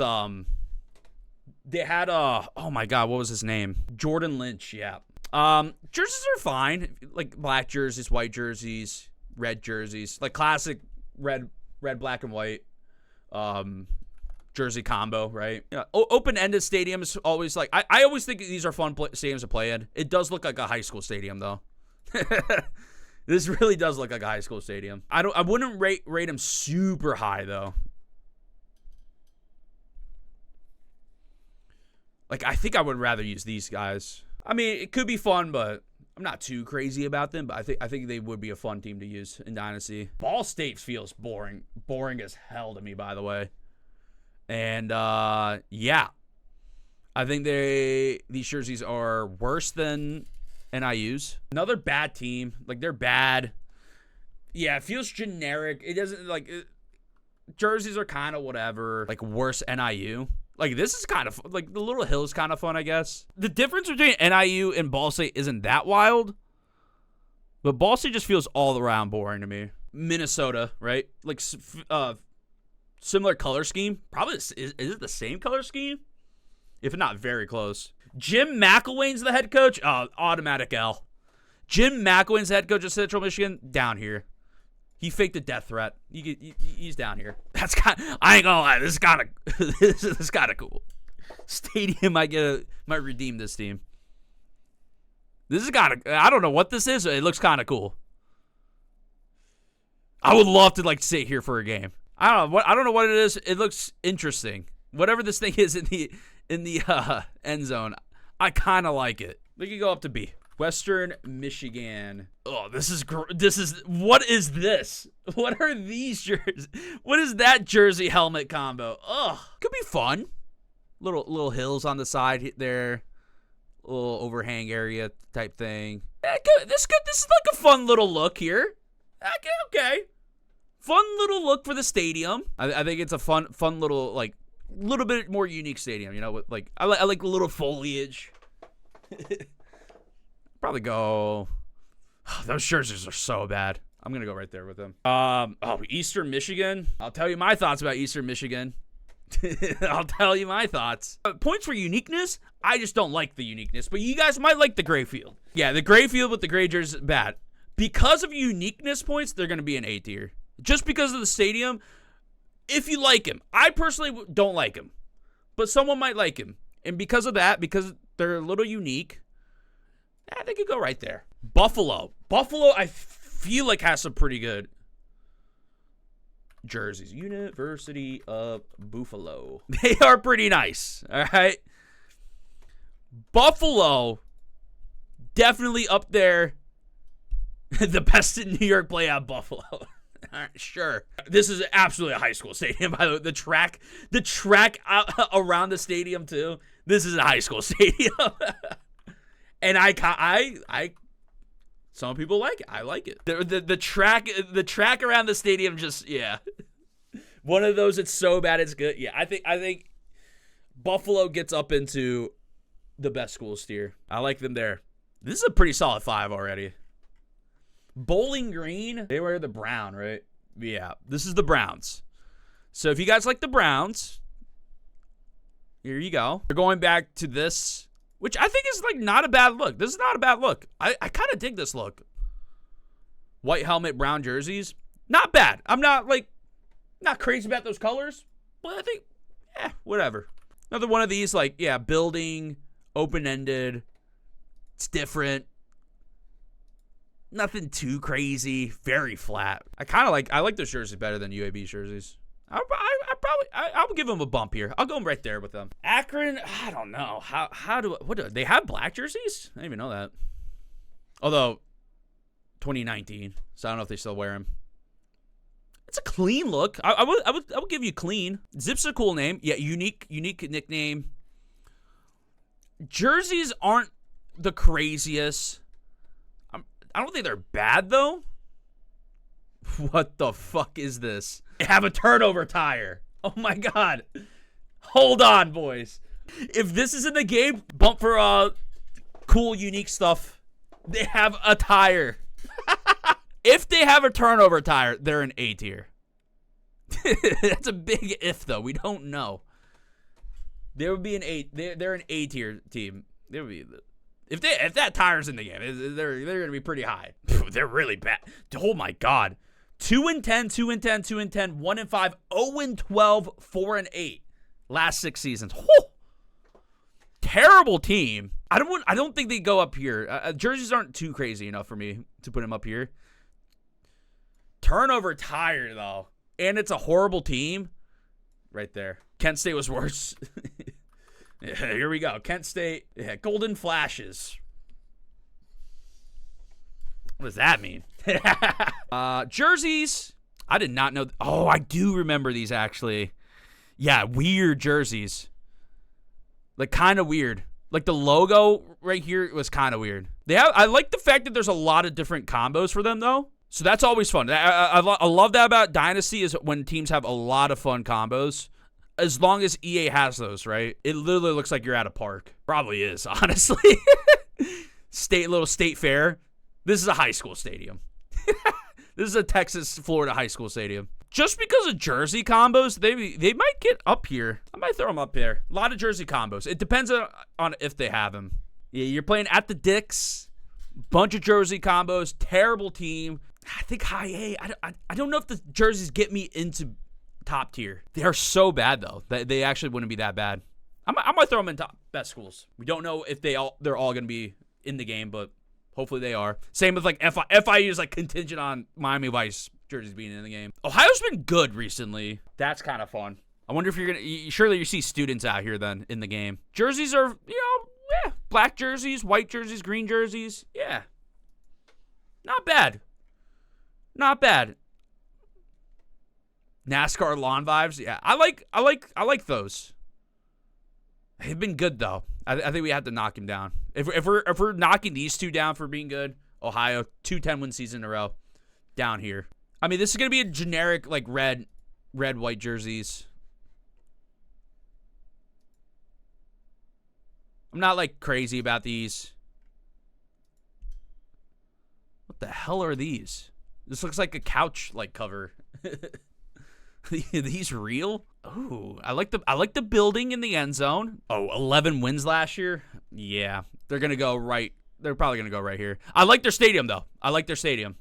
they had oh my god, what was his name? Jordan Lynch, yeah. Jerseys are fine, like black jerseys, white jerseys, red jerseys, like classic red, black, and white jersey combo, right? Yeah. Open-ended stadiums always like I always think these are fun stadiums to play in. It does look like a high school stadium though. This really does look like a high school stadium. I wouldn't rate them super high though. Like I think I would rather use these guys. I mean, it could be fun, but I'm not too crazy about them. But I think they would be a fun team to use in Dynasty. Ball State feels boring as hell to me, by the way. And yeah, I think these jerseys are worse than NIU's. Another bad team. Like they're bad. Yeah, it feels generic. It doesn't like jerseys are kind of whatever. Like worse NIU. Like, this is kind of, like, the Little Hill is kind of fun, I guess. The difference between NIU and Ball State isn't that wild. But Ball State just feels all around boring to me. Minnesota, right? Like, similar color scheme. Probably, is it the same color scheme? If not, very close. Jim McElwain's the head coach? Automatic L. Jim McElwain's the head coach of Central Michigan? Down here. He faked a death threat. He's down here. That's kind. I ain't gonna lie. This is kind of this is kind of cool. Stadium might redeem this team. This is kind of. I don't know what this is. It looks kind of cool. I would love to like sit here for a game. I don't know what it is. It looks interesting. Whatever this thing is in the end zone, I kind of like it. We can go up to B. Western Michigan. Oh, this is what is this? What are these jerseys? What is that jersey helmet combo? Ugh, could be fun. Little hills on the side there, a little overhang area type thing. This is like a fun little look here. Okay, fun little look for the stadium. I think it's a fun little like little bit more unique stadium. You know, with like I like a little foliage. Probably go. Oh, those jerseys are so bad. I'm gonna go right there with them. Eastern Michigan. I'll tell you my thoughts about Eastern Michigan. I'll tell you my thoughts. Points for uniqueness. I just don't like the uniqueness, but you guys might like the gray field. Yeah, the gray field with the gray jersey bad. Because of uniqueness points, they're gonna be an A tier. Just because of the stadium. If you like him, I personally don't like him, but someone might like him, and because of that, because they're a little unique. They could go right there. Buffalo, I feel like has some pretty good jerseys. University of Buffalo. They are pretty nice. All right. Buffalo, definitely up there. The best in New York play at Buffalo. All right, sure. This is absolutely a high school stadium, by the way. The track around the stadium too. This is a high school stadium. And I some people like it. I like it. The track around the stadium just, yeah. One of those, it's so bad it's good. Yeah, I think Buffalo gets up into the best schools tier. I like them there. This is a pretty solid 5 already. Bowling Green, they wear the brown, right? Yeah, this is the Browns. So if you guys like the Browns, here you go. We're going back to this, which I think is like not a bad look. This is not a bad look. I kind of dig this look. White helmet, brown jerseys. Not bad. I'm not crazy about those colors, but I think, whatever. Another one of these, like, yeah, building, open-ended. It's different. Nothing too crazy. Very flat. I like those jerseys better than UAB jerseys. I'll give them a bump here. I'll go right there with them. Akron, I don't know. What do they have black jerseys? I didn't even know that. Although 2019, so I don't know if they still wear them. It's a clean look. I would give you clean. Zip's a cool name. Yeah, unique nickname. Jerseys aren't the craziest. I don't think they're bad though. What the fuck is this? They have a turnover tire. Oh my god. Hold on, boys. If this is in the game, bump for cool, unique stuff. They have a tire. If they have a turnover tire, they're an A tier. That's a big if, though. We don't know. There would be an A. They're an A tier team. There would be if that tire's in the game, they're gonna be pretty high. They're really bad. Oh my god. 2-10, 2-10, 2-10, 1-5, 0-12, 4-8. Last 6 seasons. Whew. Terrible team. I don't think they go up here. Jerseys aren't too crazy enough for me to put them up here. Turnover tire though, and it's a horrible team. Right there. Kent State was worse. Yeah, here we go. Kent State. Yeah, Golden Flashes. What does that mean? Jerseys. I did not know. Oh, I do remember these actually. Yeah, weird jerseys. Like kind of weird. Like the logo right here was kind of weird. I like the fact that there's a lot of different combos for them though. So that's always fun. I love that about Dynasty is when teams have a lot of fun combos. As long as EA has those, right? It literally looks like you're at a park. Probably is, honestly. Little state fair. This is a high school stadium. This is a Texas, Florida high school stadium. Just because of jersey combos, they might get up here. I might throw them up there. A lot of jersey combos. It depends on if they have them. Yeah, you're playing at the Dicks. Bunch of jersey combos. Terrible team. I think high A. I don't know if the jerseys get me into top tier. They are so bad though. They actually wouldn't be that bad. I might throw them in top best schools. We don't know if they're all gonna be in the game, but hopefully they are. Same with like FIU is like contingent on Miami Vice jerseys being in the game. Ohio's been good recently. That's kind of fun. I wonder if you're gonna surely you see students out here then in the game. Jerseys are black jerseys, white jerseys, green jerseys. Yeah, not bad. Not bad. NASCAR lawn vibes. Yeah, I like those. They've been good though. I think we have to knock him down. If we're knocking these two down for being good, Ohio 2 10-win season in a row down here. I mean, this is gonna be a generic like red white jerseys. I'm not like crazy about these. What the hell are these? This looks like a couch like cover. These real? Oh, I like the building in the end zone. Oh, 11 wins last year. Yeah, they're gonna go right. They're probably gonna go right here. I like their stadium though. I like their stadium.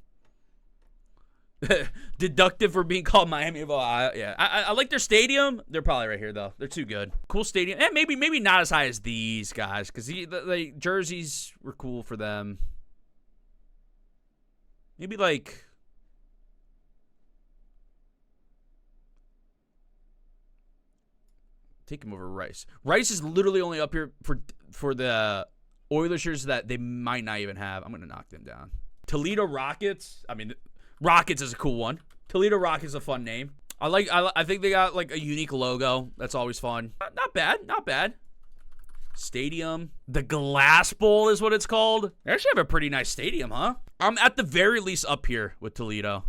Deductive for being called Miami of Ohio. Yeah, I like their stadium. They're probably right here though. They're too good. Cool stadium. And maybe not as high as these guys because the jerseys were cool for them. Maybe like. Take him over Rice. Rice is literally only up here for the Oilers jerseys that they might not even have. I'm going to knock them down. Toledo Rockets. I mean, Rockets is a cool one. Toledo Rockets is a fun name. I think they got like a unique logo. That's always fun. Not bad. Stadium. The Glass Bowl is what it's called. They actually have a pretty nice stadium, huh? I'm at the very least up here with Toledo.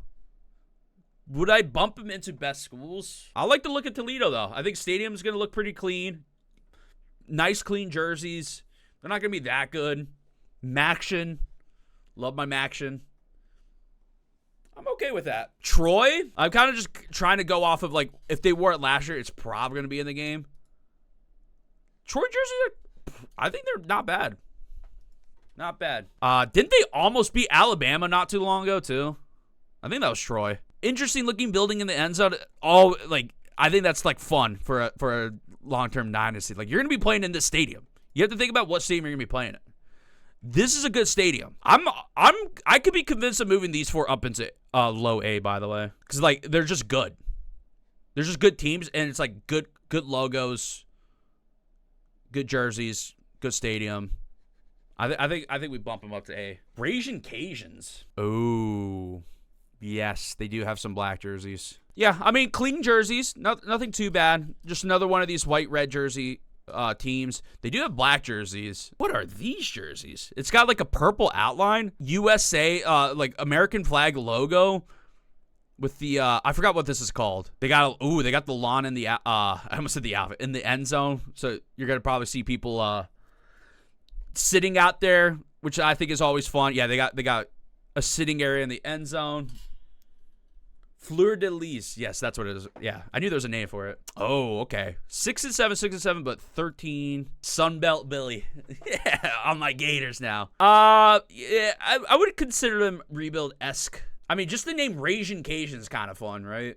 Would I bump them into best schools? I like to look at Toledo, though. I think stadium's going to look pretty clean. Nice, clean jerseys. They're not going to be that good. Maction. Love my Maction. I'm okay with that. Troy, I'm kind of just trying to go off of, like, if they wore it last year, it's probably going to be in the game. Troy jerseys I think they're not bad. Not bad. Didn't they almost beat Alabama not too long ago, too? I think that was Troy. Interesting looking building in the end zone. I think that's like fun for a long-term dynasty. Like you're gonna be playing in this stadium. You have to think about what stadium you're gonna be playing in. This is a good stadium. I could be convinced of moving these 4 up into low A, by the way, because like they're just good. They're just good teams, and it's like good logos, good jerseys, good stadium. I think we bump them up to A. Ragin' Cajuns. Oh. Yes, they do have some black jerseys. Yeah, I mean, clean jerseys. Nothing too bad. Just another one of these white-red jersey teams. They do have black jerseys. What are these jerseys? It's got like a purple outline. USA, like American flag logo with the, I forgot what this is called. They got the lawn in the, I almost said the outfit, in the end zone. So you're going to probably see people sitting out there, which I think is always fun. Yeah, they got a sitting area in the end zone. Fleur de Lis. Yes, that's what it is. Yeah, I knew there was a name for it. Oh, okay. 6 and 7, but 13. Sunbelt Billy. Yeah, on my Gators now. Yeah, I would consider them rebuild-esque. I mean, just the name Ragin' Cajun is kind of fun, right?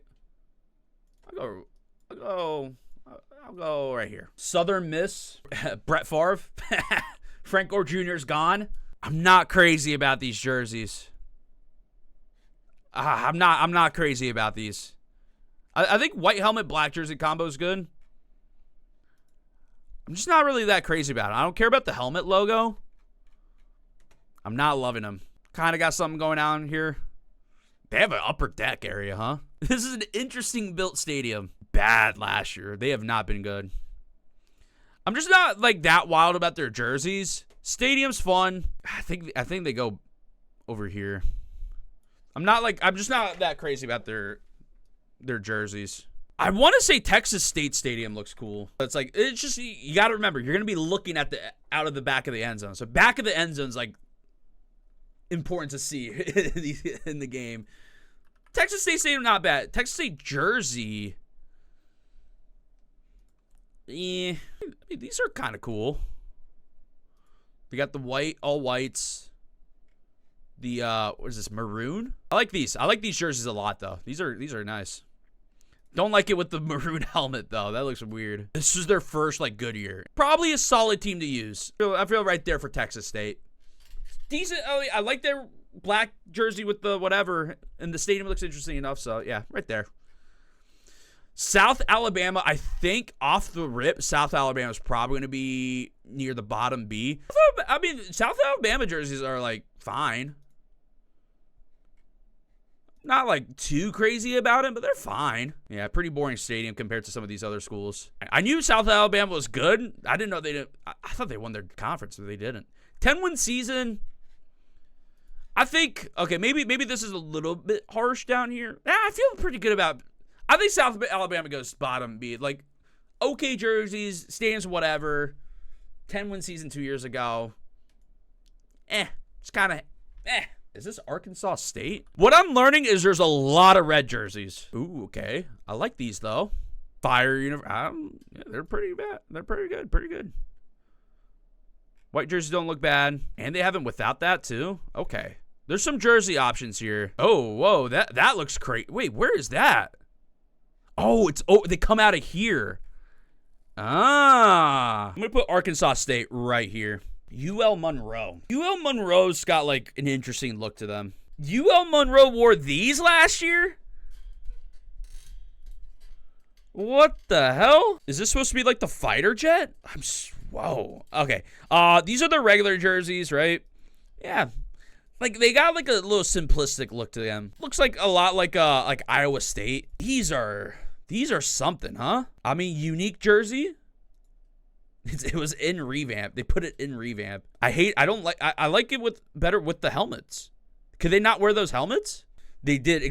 I'll go right here. Southern Miss. Brett Favre. Frank Gore Jr.'s gone. I'm not crazy about these jerseys. I'm not crazy about these. I think white helmet, black jersey combo is good. I'm just not really that crazy about it. I don't care about the helmet logo. I'm not loving them. Kind of got something going on here. They have an upper deck area, huh? This is an interesting built stadium. Bad last year. They have not been good. I'm just not like that wild about their jerseys. Stadium's fun. I think they go over here. I'm just not that crazy about their jerseys. I want to say Texas State Stadium looks cool. It's just, you got to remember, you're going to be looking at out of the back of the end zone. So back of the end zone's like important to see in the game. Texas State Stadium, not bad. Texas State jersey. Yeah, I mean, these are kind of cool. We got the white, all whites. The what is this, maroon? I like these. I like these jerseys a lot though. These are nice. Don't like it with the maroon helmet though. That looks weird. This is their first like good year. Probably a solid team to use. I feel right there for Texas State. Decent. Oh, I like their black jersey with the whatever, and the stadium looks interesting enough. So yeah, right there. South Alabama, I think off the rip, South Alabama is probably going to be near the bottom B. I mean, South Alabama jerseys are like fine. Not like too crazy about it, but they're fine. Yeah, pretty boring stadium compared to some of these other schools. I knew South Alabama was good. I didn't know they didn't. I thought they won their conference, but they didn't. 10-win season. I think, okay, maybe this is a little bit harsh down here. I feel pretty good about. I think South Alabama goes bottom B. Like, okay jerseys, stadiums, whatever. 10-win season 2 years ago. It's kind of, Is this Arkansas State? What I'm learning is there's a lot of red jerseys. Ooh, okay. I like these, though. Fire Uniform. Yeah, they're pretty bad. They're pretty good. White jerseys don't look bad. And they have them without that, too? Okay. There's some jersey options here. Oh, whoa. That looks great. Wait, where is that? Oh, they come out of here. I'm going to put Arkansas State right here. UL Monroe. UL Monroe's got like an interesting look to them. UL Monroe wore these last year? What the hell? Is this supposed to be like the fighter jet? Whoa. Okay. These are the regular jerseys, right? Yeah. Like they got like a little simplistic look to them. Looks like a lot like Iowa State. These are something, huh? I mean, unique jersey. It was in revamp. They put it in revamp. I like it better with the helmets. Could they not wear those helmets? They did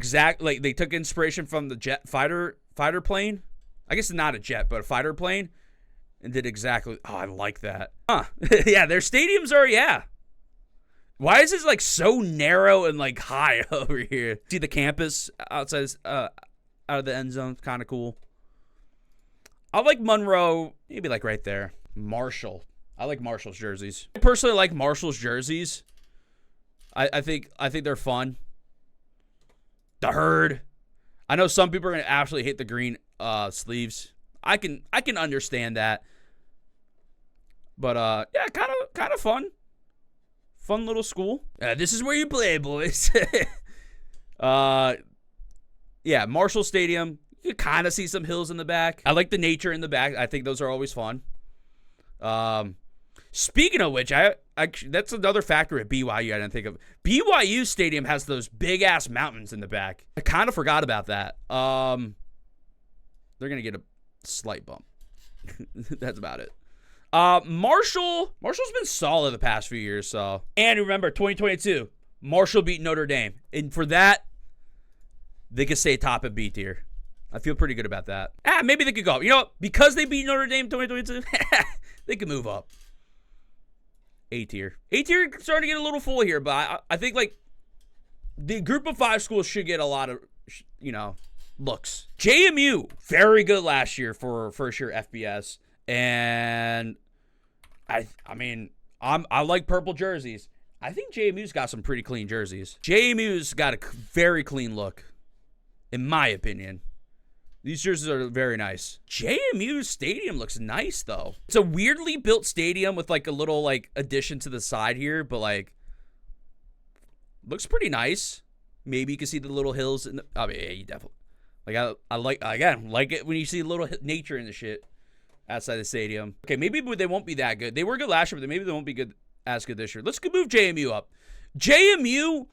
like they took inspiration from the jet fighter plane. I guess not a jet, but a fighter plane, and did exactly. Oh, I like that. Huh? Yeah, their stadiums are Why is this like so narrow and like high over here? See the campus outside, out of the end zone, kind of cool. I like Monroe, maybe like right there. Marshall. I like Marshall's jerseys. I personally like Marshall's jerseys. I think they're fun. The Herd. I know some people are gonna absolutely hate the green sleeves. I can understand that. But yeah, kind of fun. Fun little school. This is where you play, boys. Yeah, Marshall Stadium. You can kind of see some hills in the back. I like the nature in the back. I think those are always fun. Speaking of which, that's another factor at BYU I didn't think of. BYU Stadium has those big ass mountains in the back. I kind of forgot about that. They're gonna get a slight bump. That's about it. Marshall's been solid the past few years. So, and remember 2022, Marshall beat Notre Dame, and for that, they could stay top at B tier. I feel pretty good about that. Maybe they could go. You know what? Because they beat Notre Dame 2022, they could move up. A tier. A tier starting to get a little full here, but I think like the group of 5 schools should get a lot of you know, looks. JMU, very good last year for first year FBS. And I mean, I like purple jerseys. I think JMU's got some pretty clean jerseys. JMU's got a very clean look, in my opinion. These jerseys are very nice. JMU's stadium looks nice, though. It's a weirdly built stadium with, like, a little, like, addition to the side here, but, like, looks pretty nice. Maybe you can see the little hills. In the, I mean, yeah, you definitely. Like, I like, again, like it when you see a little nature in the shit outside the stadium. Okay, maybe they won't be that good. They were good last year, but maybe they won't be as good this year. Let's move JMU up. JMU,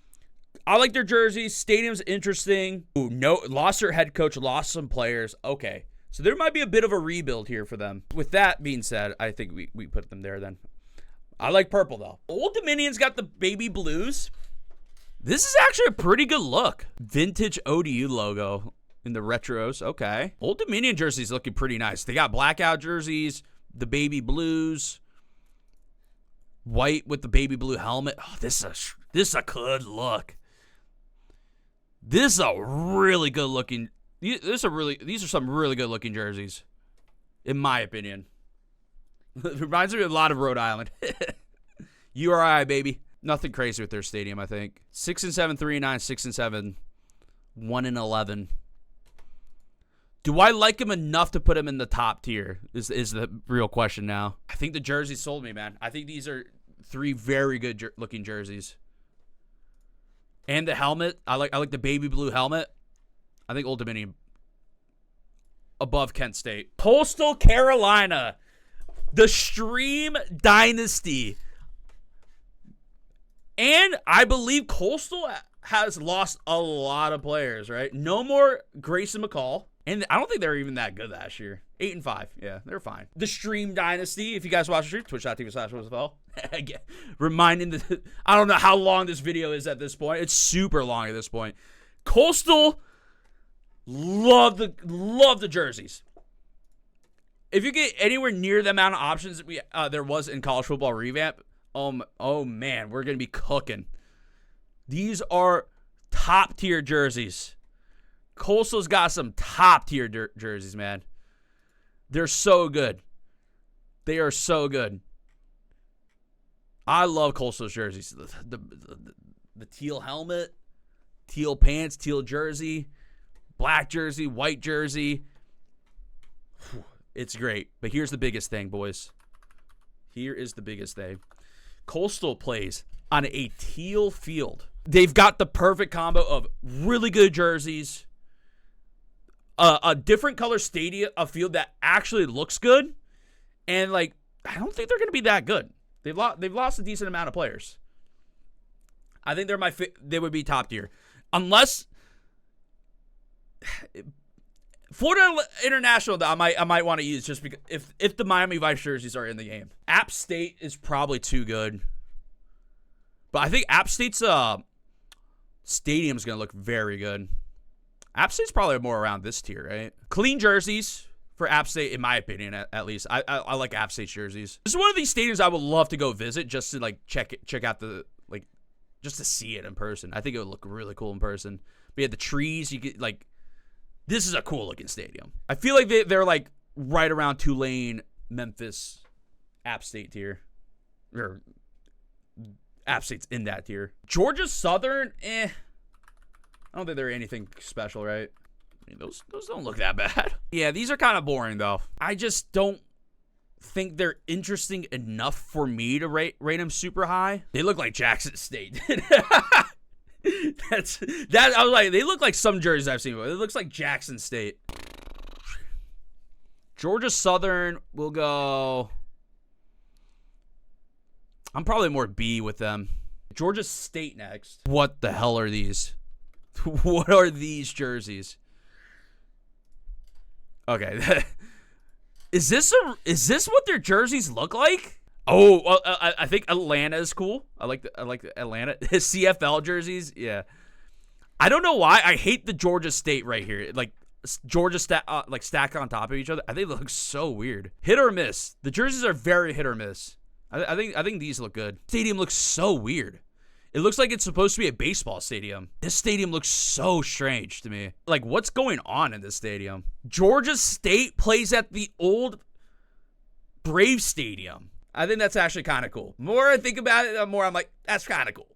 I like their jerseys. Stadium's interesting. Ooh, no, lost their head coach, lost some players. Okay, so there might be a bit of a rebuild here for them. With that being said, I think we put them there then. I like purple, though. Old Dominion's got the baby blues. This is actually a pretty good look. Vintage ODU logo in the retros. Okay. Old Dominion jerseys looking pretty nice. They got blackout jerseys, the baby blues, white with the baby blue helmet. Oh, this is a good look. This is a really good looking. These are some really good looking jerseys, in my opinion. It reminds me of a lot of Rhode Island. URI, baby. Nothing crazy with their stadium, I think. 6-7, 3-9, 6-7, 1-11. Do I like him enough to put him in the top tier? Is the real question now. I think the jerseys sold me, man. I think these are 3 very good looking jerseys. And the helmet, I like the baby blue helmet. I think Old Dominion above Kent State. Coastal Carolina, the Stream Dynasty. And I believe Coastal has lost a lot of players, right? No more Grayson McCall. And I don't think they were even that good last year. 8-5. Yeah, they're fine. The Stream Dynasty. If you guys watch the stream, twitch.tv/WheelzFL. Again, reminding I don't know how long this video is at this point. It's super long at this point. Coastal, love the jerseys. If you get anywhere near the amount of options that there was in college football revamp, oh man, we're going to be cooking. These are top tier jerseys. Coastal's got some top tier jerseys, man. They're so good. They are so good. I love Coastal's jerseys. The teal helmet, teal pants, teal jersey, black jersey, white jersey. It's great. But here's the biggest thing, boys. Here is the biggest thing. Coastal plays on a teal field. They've got the perfect combo of really good jerseys, a different color stadium, a field that actually looks good, and like I don't think they're going to be that good. They've lost a decent amount of players. I think they would be top tier, unless Florida International. I might want to use just because if the Miami Vice jerseys are in the game. App State is probably too good, but I think App State's stadium's gonna look very good. App State's probably more around this tier, right? Clean jerseys for App State, in my opinion, at least. I like App State's jerseys. This is one of these stadiums I would love to go visit just to like check out just to see it in person. I think it would look really cool in person. But yeah, the trees, you get like. This is a cool looking stadium. I feel like they're like right around Tulane, Memphis, App State tier. Or App State's in that tier. Georgia Southern, I don't think they're anything special, right? I mean, those don't look that bad. Yeah, these are kind of boring though. I just don't think they're interesting enough for me to rate them super high. They look like Jackson State. I was like, they look like some jerseys I've seen. It looks like Jackson State. Georgia Southern will go. I'm probably more B with them. Georgia State next. What the hell are these? What are these jerseys? Okay. Is this what their jerseys look like? Oh, well, I think Atlanta is cool. I like the Atlanta CFL jerseys. Yeah, I don't know why I hate the Georgia State right here. Like Georgia stacked on top of each other. I think they look so weird. Hit or miss. The jerseys are very hit or miss. I think these look good. Stadium looks so weird. It looks like it's supposed to be a baseball stadium. This stadium looks so strange to me. Like, what's going on in this stadium? Georgia State plays at the old Brave Stadium. I think that's actually kind of cool. The more I think about it, the more I'm like, that's kind of cool.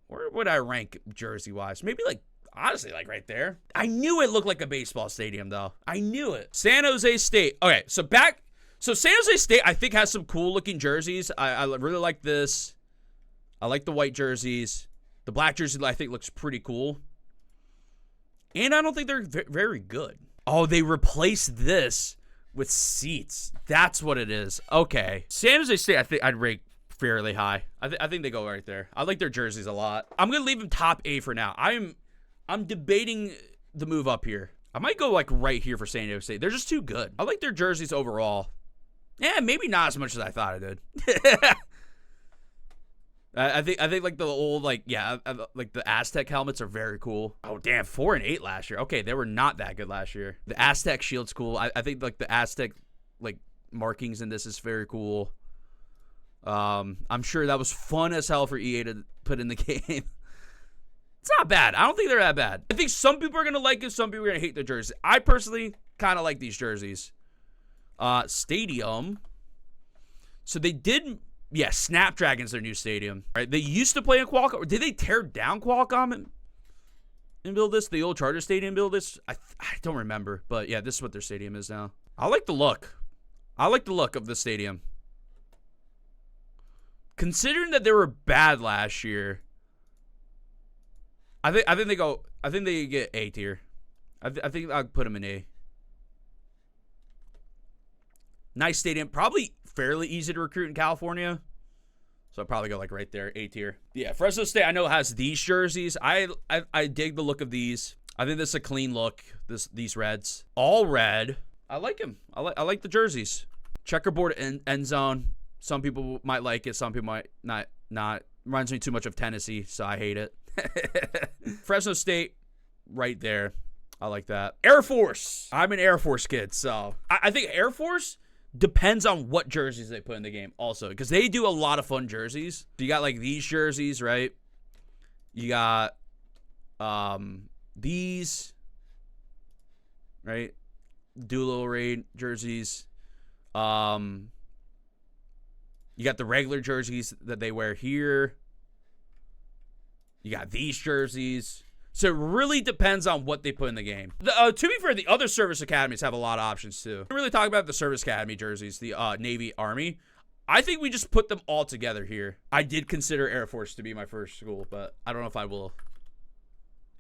Where would I rank jersey-wise? Maybe, like, honestly, like, right there. I knew it looked like a baseball stadium, though. I knew it. San Jose State. Okay, so San Jose State, I think, has some cool-looking jerseys. I really like this. I like the white jerseys. The black jersey, I think, looks pretty cool. And I don't think they're very good. Oh, they replaced this with seats. That's what it is. Okay. San Jose State, I think I'd rate fairly high. I think they go right there. I like their jerseys a lot. I'm going to leave them top A for now. I'm debating the move up here. I might go, like, right here for San Jose State. They're just too good. I like their jerseys overall. Yeah, maybe not as much as I thought I did. I think like the old, like, yeah, like the Aztec helmets are very cool. Oh, damn, 4 and 8 last year. Okay, they were not that good last year. The Aztec shield's cool. I think like the Aztec, like, markings in this is very cool. I'm sure that was fun as hell for EA to put in the game. It's not bad. I don't think they're that bad. I think some people are gonna like it. Some people are gonna hate the jersey. I personally kind of like these jerseys. Stadium. So they did, yeah, Snapdragon's their new stadium, right? They used to play in Qualcomm. Or did they tear down Qualcomm and build this? The old Charter Stadium build this? I don't remember, but yeah, this is what their stadium is now. I like the look. I like the look of the stadium. Considering that they were bad last year, I think they get A tier. I think I'll put them in A. Nice stadium. Probably fairly easy to recruit in California. So I'll probably go like right there, A tier. Yeah, Fresno State I know has these jerseys. I dig the look of these. I think this is a clean look. These reds. All red. I like them. I like the jerseys. Checkerboard end zone. Some people might like it. Some people might not. Reminds me too much of Tennessee, so I hate it. Fresno State right there. I like that. Air Force. I'm an Air Force kid, so I think Air Force depends on what jerseys they put in the game also, because they do a lot of fun jerseys. You got like these jerseys, right? You got these, right? Dual raid jerseys. You got the regular jerseys that they wear here. You got these jerseys. So it really depends on what they put in the game. To be fair, the other service academies have a lot of options too. We really talk about the service academy jerseys, the Navy, Army. I think we just put them all together here. I did consider Air Force to be my first school, but I don't know if I will.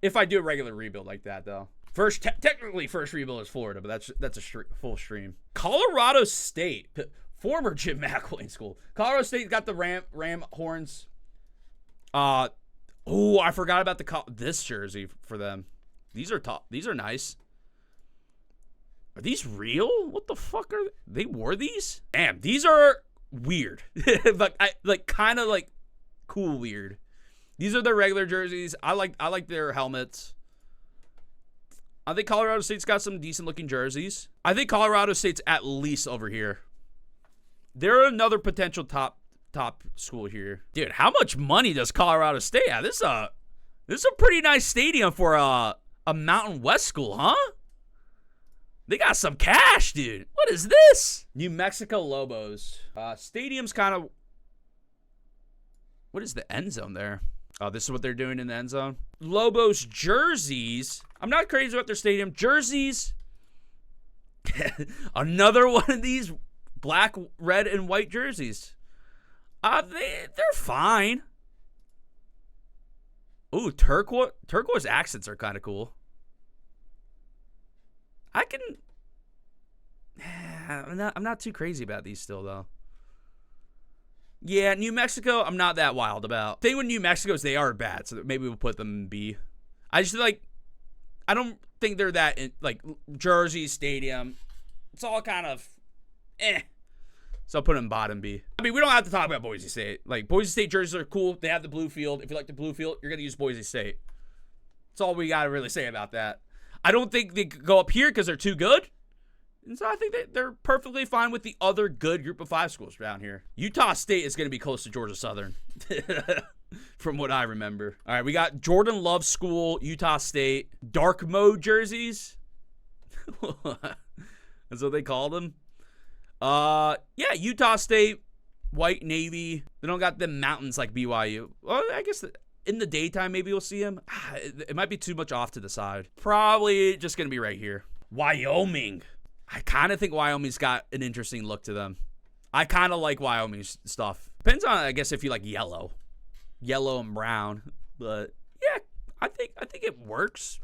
If I do a regular rebuild like that, though. Technically, first rebuild is Florida, but that's a full stream. Colorado State, former Jim McElwain school. Colorado State got the ram horns. Oh, I forgot about this jersey for them. These are top. These are nice. Are these real? What the fuck are they? Wore these? Damn, these are weird. like kind of like cool weird. These are their regular jerseys. I like their helmets. I think Colorado State's got some decent looking jerseys. I think Colorado State's at least over here. They're another potential top school here. Dude, how much money does Colorado State have? This is a pretty nice stadium for a Mountain West school, huh? They got some cash, dude. What is this? New Mexico Lobos. Stadium's kind of... What is the end zone there? Oh, this is what they're doing in the end zone? Lobos jerseys. I'm not crazy about their stadium. Jerseys. Another one of these black, red, and white jerseys. They're fine. Ooh, turquoise accents are kind of cool. I'm not too crazy about these still, though. Yeah, New Mexico, I'm not that wild about. The thing with New Mexico is they are bad, so maybe we'll put them in B. I don't think they're that, like, Jersey Stadium. It's all kind of, So I'll put them in bottom B. I mean, we don't have to talk about Boise State. Like, Boise State jerseys are cool. They have the blue field. If you like the blue field, you're going to use Boise State. That's all we got to really say about that. I don't think they could go up here because they're too good. And so I think they're perfectly fine with the other good group of 5 schools down here. Utah State is going to be close to Georgia Southern, from what I remember. All right, we got Jordan Love School, Utah State, dark mode jerseys. That's what they call them. Yeah, Utah State, white navy. They don't got them mountains like BYU. Well, I guess in the daytime maybe we'll see them. It might be too much off to the side. Probably just going to be right here. Wyoming. I kind of think Wyoming's got an interesting look to them. I kind of like Wyoming's stuff. Depends on, I guess, if you like yellow and brown. But yeah, I think it works.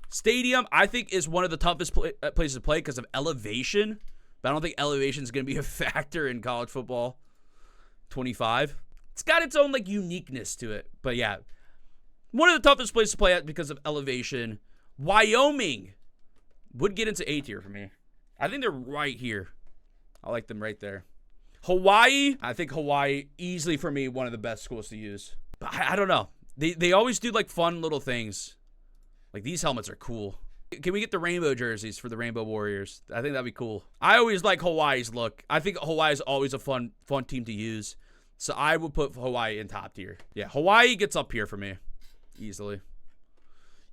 Stadium, I think, is one of the toughest places to play because of elevation. But I don't think elevation is going to be a factor in college football 25. It's got its own like uniqueness to it. But yeah, one of the toughest places to play at because of elevation. Wyoming would get into A tier for me. I think they're right here. I like them right there. Hawaii, I think Hawaii easily for me one of the best schools to use. But I don't know. They always do like fun little things. Like these helmets are cool. Can we get the rainbow jerseys for the Rainbow Warriors? I think that'd be cool. I always like Hawaii's look. I think Hawaii is always a fun team to use. So I would put Hawaii in top tier. Yeah, Hawaii gets up here for me easily.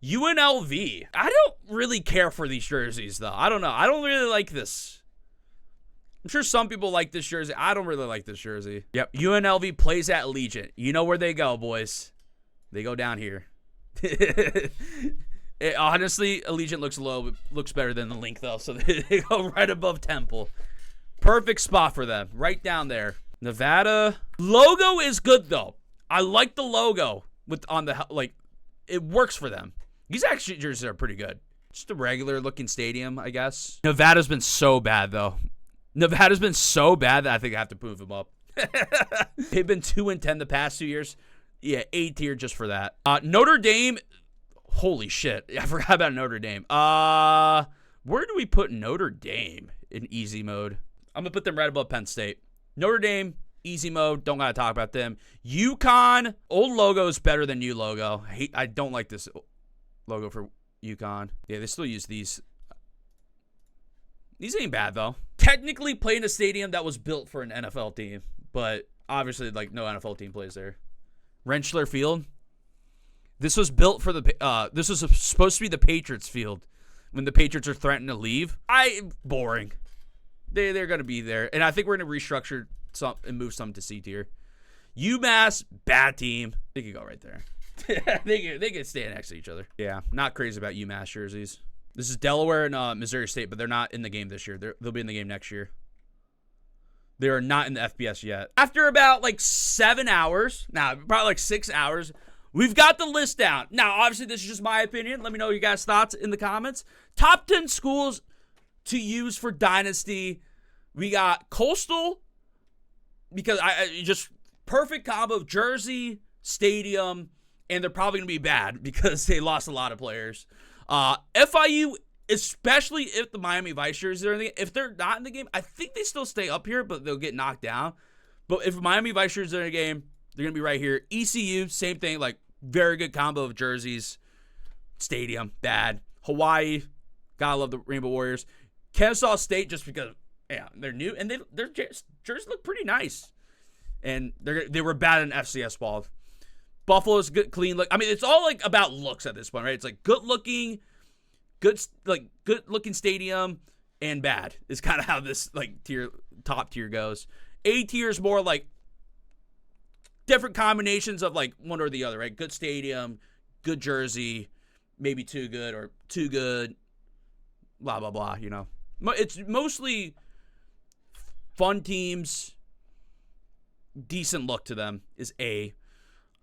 UNLV. I don't really care for these jerseys, though. I don't know. I don't really like this. I'm sure some people like this jersey. I don't really like this jersey. Yep, UNLV plays at Allegiant. You know where they go, boys. They go down here. Honestly, Allegiant looks better than the Link, though. So they go right above Temple. Perfect spot for them. Right down there. Nevada. Logo is good, though. I like the logo on the, like, it works for them. These actually jerseys are pretty good. Just a regular looking stadium, I guess. Nevada's been so bad, though. Nevada's been so bad that I think I have to move them up. They've been 2-10 the past 2 years. Yeah, A tier just for that. Notre Dame. Holy shit. I forgot about Notre Dame. Where do we put Notre Dame in easy mode? I'm going to put them right above Penn State. Notre Dame, easy mode. Don't got to talk about them. UConn. Old logo is better than new logo. I don't like this logo for UConn. Yeah, they still use these. These ain't bad, though. Technically playing in a stadium that was built for an NFL team, but obviously, like, no NFL team plays there. Rentschler Field. This was built for the, this was supposed to be the Patriots field when the Patriots are threatening to leave. Boring. They're going to be there. And I think we're going to restructure some and move some to C tier. UMass, bad team. They could go right there. they could stand next to each other. Yeah, not crazy about UMass jerseys. This is Delaware and Missouri State, but they're not in the game this year. They'll be in the game next year. They are not in the FBS yet. After about like 7 hours, probably like 6 hours, we've got the list down. Now, obviously, this is just my opinion. Let me know your guys' thoughts in the comments. Top 10 schools to use for Dynasty. We got Coastal, because I just perfect combo of jersey, stadium, and they're probably going to be bad because they lost a lot of players. FIU, especially if the Miami Vice jerseys are in the game. If they're not in the game, I think they still stay up here, but they'll get knocked down. But if Miami Vice jerseys are in the game, they're going to be right here. ECU, same thing, like very good combo of jerseys. Stadium, bad. Hawaii, gotta love the Rainbow Warriors. Kennesaw State, just because, yeah, they're new, and their jerseys look pretty nice. And they were bad in FCS ball. Buffalo's good, clean look. I mean, it's all like about looks at this point, right? It's like good looking stadium and bad is kind of how this like top tier goes. A tier is more like different combinations of like one or the other, right? Good stadium, good jersey, maybe too good or too good, blah, blah, blah, you know. It's mostly fun teams, decent look to them is A.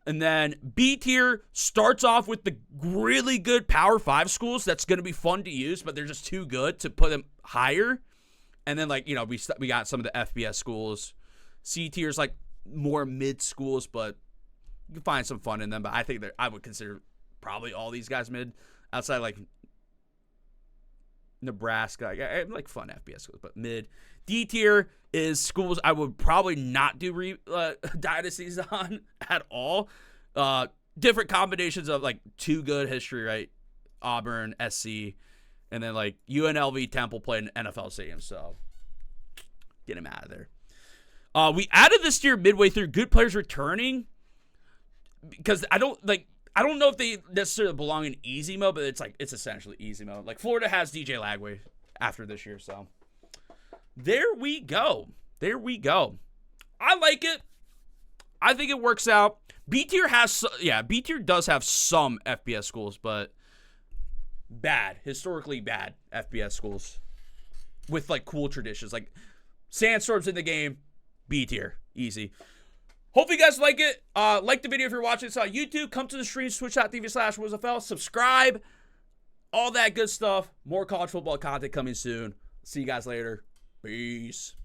And then B tier starts off with the really good Power 5 schools that's going to be fun to use, but they're just too good to put them higher. And then, like, you know, we got some of the FBS schools. C tier is like more mid schools, but you can find some fun in them. But I think I would consider probably all these guys mid, outside like Nebraska. I like fun FBS schools, but mid. D tier is schools I would probably not do dynasties on at all. Different combinations of like too good history, right? Auburn, SC, And then, like, UNLV Temple played in NFL Stadium, so get him out of there. We added this year midway through good players returning because I don't know if they necessarily belong in easy mode, but it's essentially easy mode. Like, Florida has DJ Lagway after this year, so there we go. There we go. I like it. I think it works out. B tier does have some FBS schools, but historically bad FBS schools with like cool traditions. Like Sandstorm's in the game, B tier, easy. Hope you guys like it. Like the video if you're watching this on YouTube. Come to the stream, twitch.tv/WheelzFL. Subscribe. All that good stuff. More college football content coming soon. See you guys later. Peace.